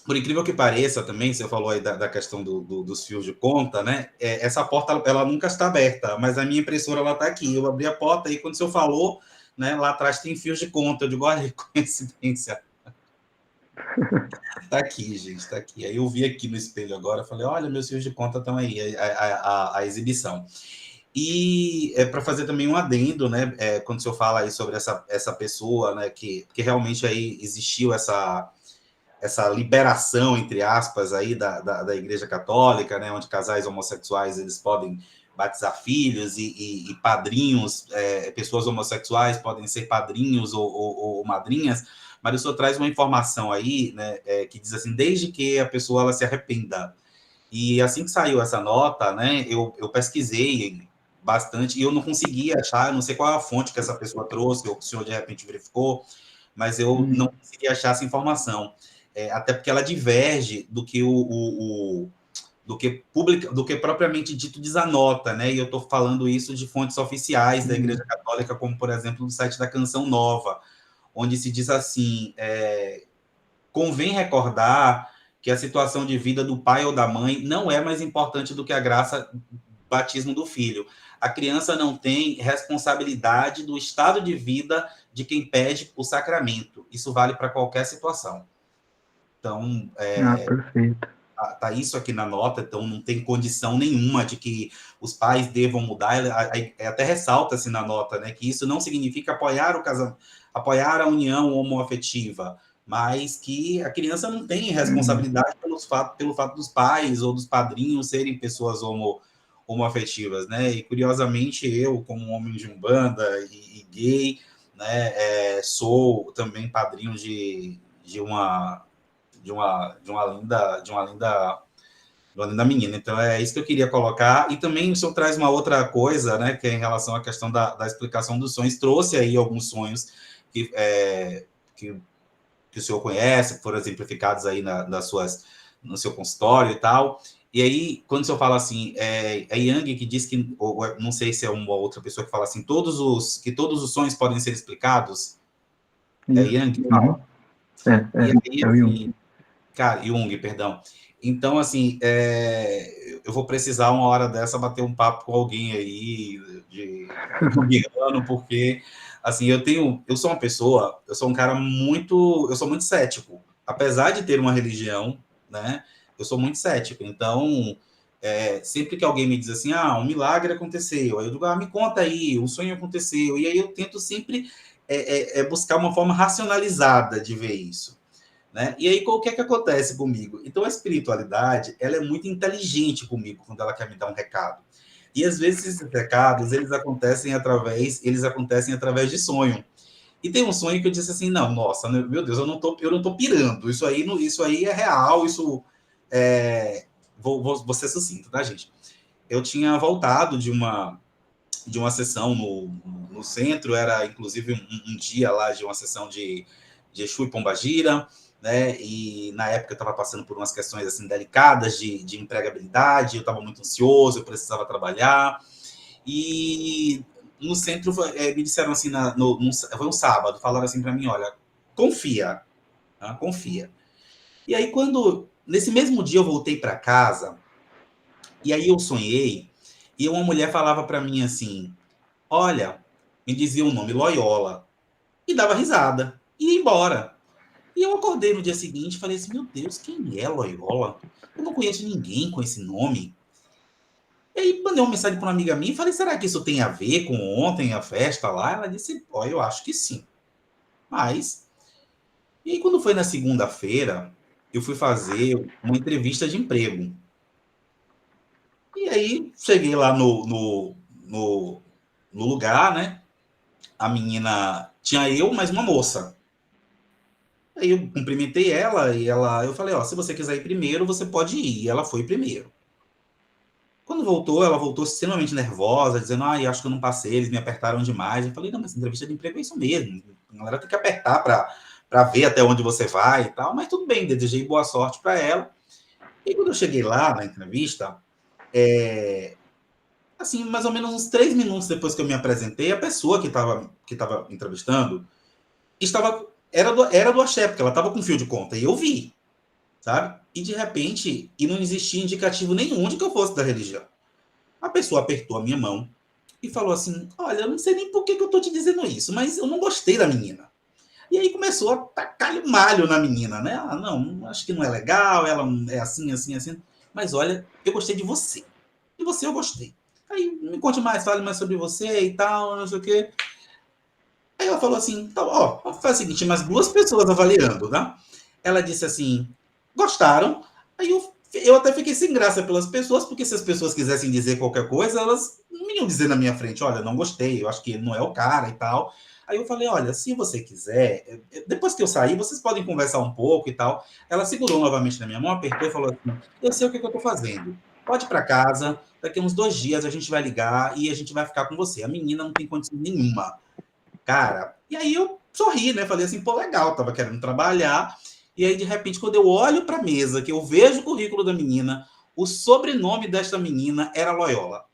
por incrível que pareça, também, você falou aí da questão dos fios de conta, né? Essa porta, ela nunca está aberta, mas a minha impressora, ela está aqui. Eu abri a porta e quando o senhor falou, né, lá atrás tem fios de conta. Eu digo, olha que coincidência. Tá aqui, gente, tá aqui. Aí eu vi aqui no espelho agora, falei, olha, meus fios de conta estão aí, a exibição. E para fazer também um adendo, né, quando o senhor fala aí sobre essa pessoa, né, que realmente aí existiu essa liberação, entre aspas, aí da Igreja Católica, né, onde casais homossexuais eles podem batizar filhos, e padrinhos, pessoas homossexuais podem ser padrinhos ou madrinhas, mas o senhor traz uma informação aí, né, que diz assim, desde que a pessoa ela se arrependa. E assim que saiu essa nota, né, eu pesquisei bastante e eu não consegui achar, não sei qual é a fonte que essa pessoa trouxe, ou que o senhor de repente verificou, mas eu não consegui achar essa informação. Até porque ela diverge do que do que propriamente dito diz a nota, né? E eu estou falando isso de fontes oficiais da Igreja Católica, como, por exemplo, no site da Canção Nova, onde se diz assim, convém recordar que a situação de vida do pai ou da mãe não é mais importante do que a graça batismo do filho. A criança não tem responsabilidade do estado de vida de quem pede o sacramento. Isso vale para qualquer situação. Então, perfeito. Tá isso aqui na nota, então não tem condição nenhuma de que os pais devam mudar. Até ressalta-se na nota, né, que isso não significa apoiar o casamento, apoiar a união homoafetiva, mas que a criança não tem responsabilidade pelo fato dos pais ou dos padrinhos serem pessoas homoafetivas, né? E curiosamente eu, como homem de Umbanda e gay, né, sou também padrinho de uma linda menina. Então, é isso que eu queria colocar. E também o senhor traz uma outra coisa, né, que é em relação à questão da explicação dos sonhos. Trouxe aí alguns sonhos que o senhor conhece, que foram exemplificados aí no seu consultório e tal. E aí, quando o senhor fala assim, é Yang que diz que, ou não sei se é uma outra pessoa que fala assim, todos os sonhos podem ser explicados? Isso. É Yang que fala? E aí, é o Jung. Cara, Jung, perdão. Então, assim, eu vou precisar uma hora dessa bater um papo com alguém aí de junguiano, porque, assim, eu sou um cara eu sou muito cético. Apesar de ter uma religião, né, eu sou muito cético. Então, sempre que alguém me diz assim, um milagre aconteceu, aí eu digo, me conta aí, um sonho aconteceu, e aí eu tento sempre buscar uma forma racionalizada de ver isso. Né? E aí, o que acontece comigo? Então, a espiritualidade, ela é muito inteligente comigo quando ela quer me dar um recado. E, às vezes, esses recados, eles acontecem através de sonho. E tem um sonho que eu disse assim, não, nossa, meu Deus, eu não tô pirando. Isso aí é real, vou ser sucinto, tá, gente? Eu tinha voltado de uma sessão no centro, era, inclusive, um dia lá de uma sessão de Exu e Pombagira, né? E na época eu estava passando por umas questões assim delicadas de empregabilidade, eu estava muito ansioso, eu precisava trabalhar. E no centro me disseram assim, foi um sábado, falaram assim para mim, olha, confia, tá? Confia. E aí nesse mesmo dia eu voltei para casa, e aí eu sonhei, e uma mulher falava para mim assim, olha, me dizia o nome Loyola, e dava risada. e ia embora. E eu acordei no dia seguinte e falei assim, meu Deus, quem é Loyola? Eu não conheço ninguém com esse nome. E aí mandei uma mensagem para uma amiga minha e falei, será que isso tem a ver com ontem, a festa lá? Ela disse, ó, eu acho que sim. Mas, e aí quando foi na segunda-feira, eu fui fazer uma entrevista de emprego. E aí cheguei lá no lugar, né? A menina, tinha eu mais uma moça. Aí eu cumprimentei ela e eu falei, ó, se você quiser ir primeiro, você pode ir. E ela foi primeiro. Quando voltou, ela voltou extremamente nervosa, dizendo, acho que eu não passei, eles me apertaram demais. Eu falei, não, mas entrevista de emprego é isso mesmo. A galera tem que apertar para ver até onde você vai e tal. Mas tudo bem, desejei boa sorte para ela. E quando eu cheguei lá na entrevista, assim, mais ou menos uns 3 minutos depois que eu me apresentei, a pessoa que estava entrevistando era do axé, porque ela estava com fio de conta. E eu vi, sabe? E de repente, não existia indicativo nenhum de que eu fosse da religião. A pessoa apertou a minha mão e falou assim, olha, eu não sei nem por que eu tô te dizendo isso, mas eu não gostei da menina. E aí começou a tacar malho na menina, né? Ela, não, acho que não é legal, ela é assim, assim, assim. Mas olha, eu gostei de você. De você eu gostei. Aí me conte mais, fale mais sobre você e tal, não sei o quê. Aí ela falou assim, tá, ó, faz o seguinte, tinha mais 2 pessoas avaliando, tá? Ela disse assim, gostaram. Aí eu até fiquei sem graça pelas pessoas, porque se as pessoas quisessem dizer qualquer coisa, elas não iam dizer na minha frente, olha, não gostei, eu acho que ele não é o cara e tal. Aí eu falei, olha, se você quiser, depois que eu sair, vocês podem conversar um pouco e tal. Ela segurou novamente na minha mão, apertou e falou assim, eu sei o que eu tô fazendo. Pode ir para casa, daqui a uns 2 dias a gente vai ligar e a gente vai ficar com você. A menina não tem condição nenhuma. Cara, e aí eu sorri, né? Falei assim, pô, legal, tava querendo trabalhar. E aí, de repente, quando eu olho para a mesa, que eu vejo o currículo da menina, o sobrenome desta menina era Loyola.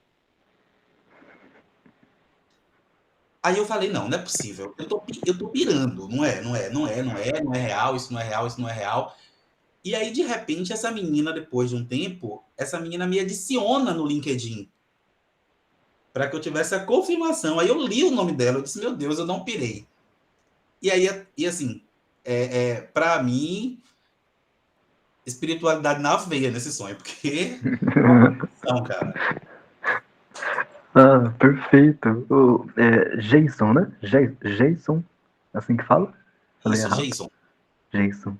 Aí eu falei, não é possível. Eu tô pirando. Não é real, isso não é real, isso não é real. E aí, de repente, essa menina, depois de um tempo, essa menina me adiciona no LinkedIn para que eu tivesse a confirmação. Aí eu li o nome dela, eu disse, meu Deus, eu não pirei. E aí, assim, para mim, espiritualidade na veia nesse sonho, porque é uma conexão, cara. Perfeito. Jason, né? Jason, assim que fala? Falei Isso, errado. Jason.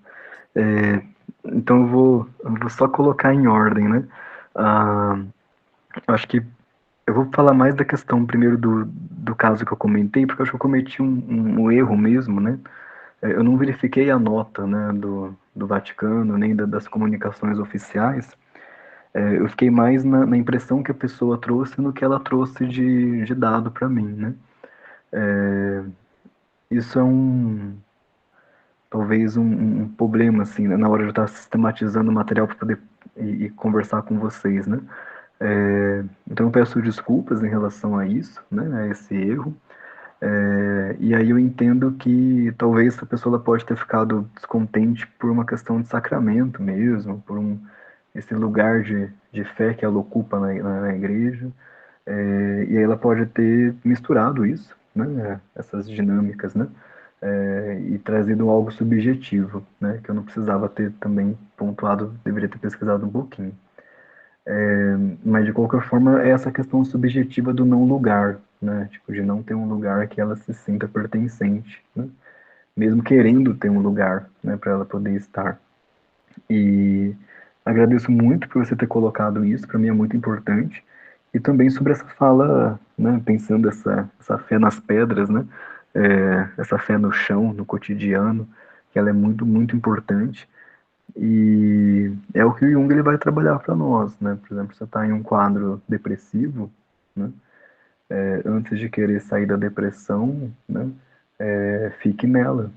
Então eu vou só colocar em ordem, né? Eu acho que eu vou falar mais da questão primeiro do caso que eu comentei, porque eu acho que eu cometi um erro mesmo, né? Eu não verifiquei a nota, né, do Vaticano, nem das comunicações oficiais. Eu fiquei mais na impressão que a pessoa trouxe no que ela trouxe de dado para mim, né? Isso é talvez um problema, assim, né, na hora de eu estar sistematizando o material para poder e conversar com vocês, né? Então eu peço desculpas em relação a isso, né, a esse erro. E aí eu entendo que talvez essa pessoa ela pode ter ficado descontente por uma questão de sacramento mesmo, por esse lugar de fé que ela ocupa na igreja. E aí ela pode ter misturado isso, né, essas dinâmicas, né, e trazido algo subjetivo, né, que eu não precisava ter também pontuado, deveria ter pesquisado um pouquinho. Mas de qualquer forma é essa questão subjetiva do não lugar, né, tipo de não ter um lugar que ela se sinta pertencente, né, mesmo querendo ter um lugar, né, para ela poder estar. E agradeço muito por você ter colocado isso, para mim é muito importante. E também sobre essa fala, né, pensando essa fé nas pedras, né, essa fé no chão, no cotidiano, que ela é muito, muito importante. E é o que o Jung ele vai trabalhar para nós, né? Por exemplo, você está em um quadro depressivo, né? Antes de querer sair da depressão, né? Fique nela.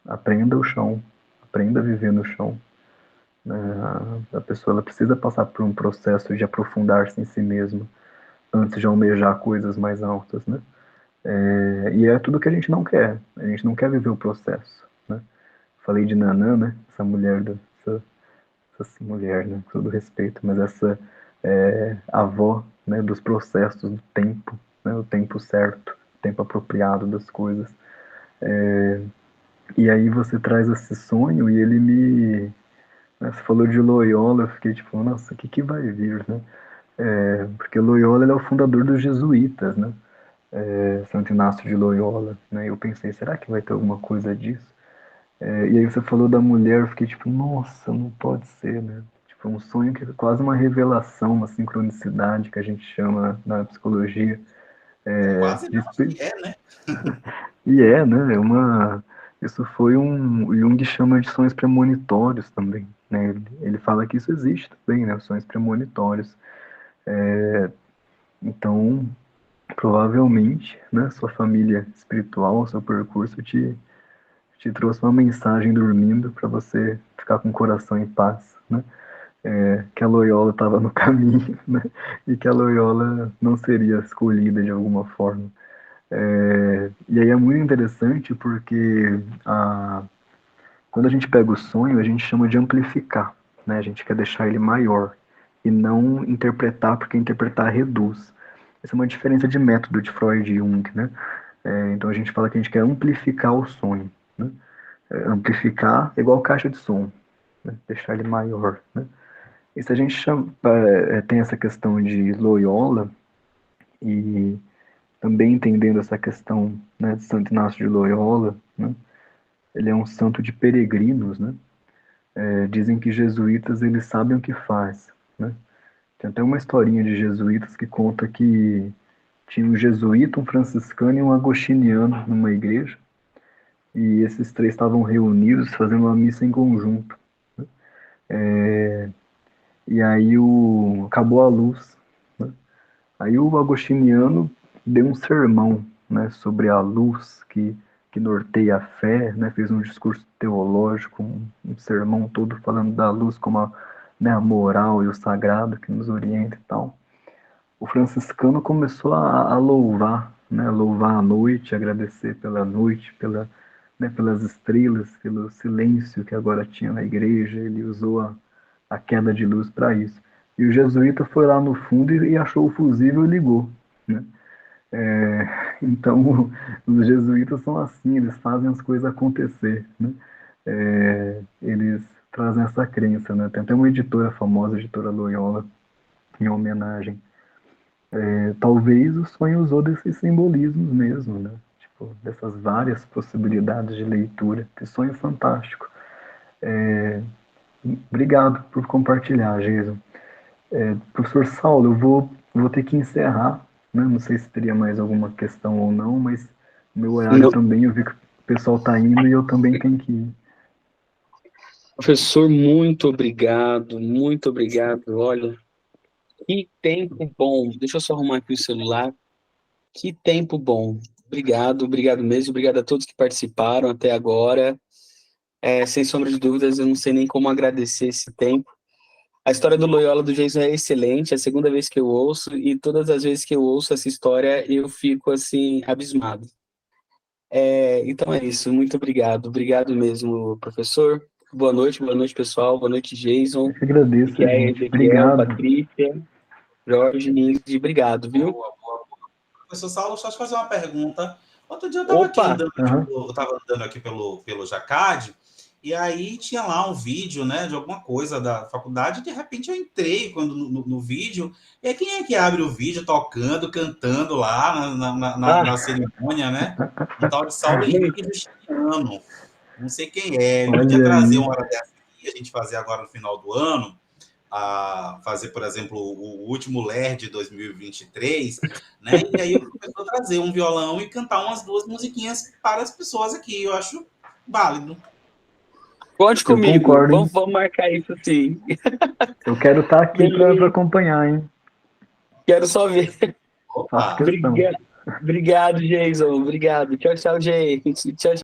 Aprenda o chão. Aprenda a viver no chão. A pessoa ela precisa passar por um processo de aprofundar-se em si mesma antes de almejar coisas mais altas, né? E é tudo que a gente não quer. A gente não quer viver o processo, né? Falei de Nanã, né? Essa mulher essa mulher, né, com todo respeito, mas essa avó, né, dos processos do tempo, né, o tempo certo, o tempo apropriado das coisas. E aí você traz esse sonho e ele me... né, você falou de Loyola, eu fiquei tipo, nossa, o que que vai vir, né? Porque Loyola ele é o fundador dos jesuítas, né? Santo Inácio de Loyola, né? Eu pensei, será que vai ter alguma coisa disso? E aí você falou da mulher, eu fiquei tipo, nossa, não pode ser, né? Tipo, um sonho que é quase uma revelação, uma sincronicidade que a gente chama na psicologia. Quase De não, acho espe- que é, né? E né? Isso foi o Jung chama de sonhos premonitórios também, né? Ele fala que isso existe também, né? Os sonhos premonitórios. Então, provavelmente, né? Sua família espiritual, seu percurso te trouxe uma mensagem dormindo para você ficar com o coração em paz, né? Que a Loyola estava no caminho, né? E que a Loyola não seria escolhida de alguma forma. E aí é muito interessante porque quando a gente pega o sonho, a gente chama de amplificar, né? A gente quer deixar ele maior e não interpretar, porque interpretar reduz. Essa é uma diferença de método de Freud e Jung, né? Então a gente fala que a gente quer amplificar o sonho, né? Amplificar é igual caixa de som, né? Deixar ele maior, né? E se a gente tem essa questão de Loyola e também entendendo essa questão, né, de Santo Inácio de Loyola, né? Ele é um santo de peregrinos, né? Dizem que jesuítas eles sabem o que faz, né? Tem até uma historinha de jesuítas que conta que tinha um jesuíta, um franciscano e um agostiniano numa igreja, e esses três estavam reunidos fazendo uma missa em conjunto. E aí acabou a luz, né? Aí o agostiniano deu um sermão, né, sobre a luz que norteia a fé, né, fez um discurso teológico, um sermão todo falando da luz como a moral e o sagrado que nos orienta e tal. O franciscano começou a louvar, né, louvar a noite, agradecer pela noite, né, pelas estrelas, pelo silêncio que agora tinha na igreja. Ele usou a queda de luz para isso. E o jesuíta foi lá no fundo e achou o fusível e ligou, né? Então, os jesuítas são assim, eles fazem as coisas acontecer, né? Eles trazem essa crença, né? Tem até uma editora famosa, a editora Loyola, em homenagem. Talvez o sonho usou desses simbolismos mesmo, né? Tipo, dessas várias possibilidades de leitura. Que sonho fantástico. Obrigado por compartilhar, Jason. Professor Saulo, eu vou ter que encerrar, né? Não sei se teria mais alguma questão ou não, mas meu horário Não, também, eu vi que o pessoal está indo e eu também tenho que ir. professor, muito obrigado, muito obrigado. Olha, que tempo bom. Deixa eu só arrumar aqui o celular. Que tempo bom. Obrigado, obrigado mesmo. Obrigado a todos que participaram até agora. Sem sombra de dúvidas, eu não sei nem como agradecer esse tempo. A história do Loyola do Jason é excelente, é a segunda vez que eu ouço, e todas as vezes que eu ouço essa história, eu fico, assim, abismado. Então é isso, muito obrigado. Obrigado mesmo, professor. Boa noite, pessoal. Boa noite, Jason. Eu que agradeço, Aqui é gente. Ezequiel, Obrigado. Patrícia, Jorge, Ningde. Obrigado, viu? Boa, boa. Professor Saulo, só te fazer uma pergunta. Outro dia eu Opa! estava andando aqui pelo Jacad, e aí tinha lá um vídeo, né, de alguma coisa da faculdade, e de repente eu entrei no vídeo, e aí quem é que abre o vídeo tocando, cantando lá na cerimônia, né? Um tal de Saulo Henrique Justiniano. Não sei quem é, ele podia Olha trazer aí. uma hora dessa aqui, a gente fazer agora no final do ano, a fazer, por exemplo, o último LER de 2023, né? E aí eu começou a trazer um violão e cantar umas duas musiquinhas para as pessoas aqui. Eu acho válido. Conte Eu comigo. concordo, hein? Vamos marcar isso sim. Eu quero estar aqui para Beleza. acompanhar, hein? Quero só ver. Faço Opa! questão. Obrigado, Jason. Obrigado. Tchau, tchau, gente. Tchau, tchau.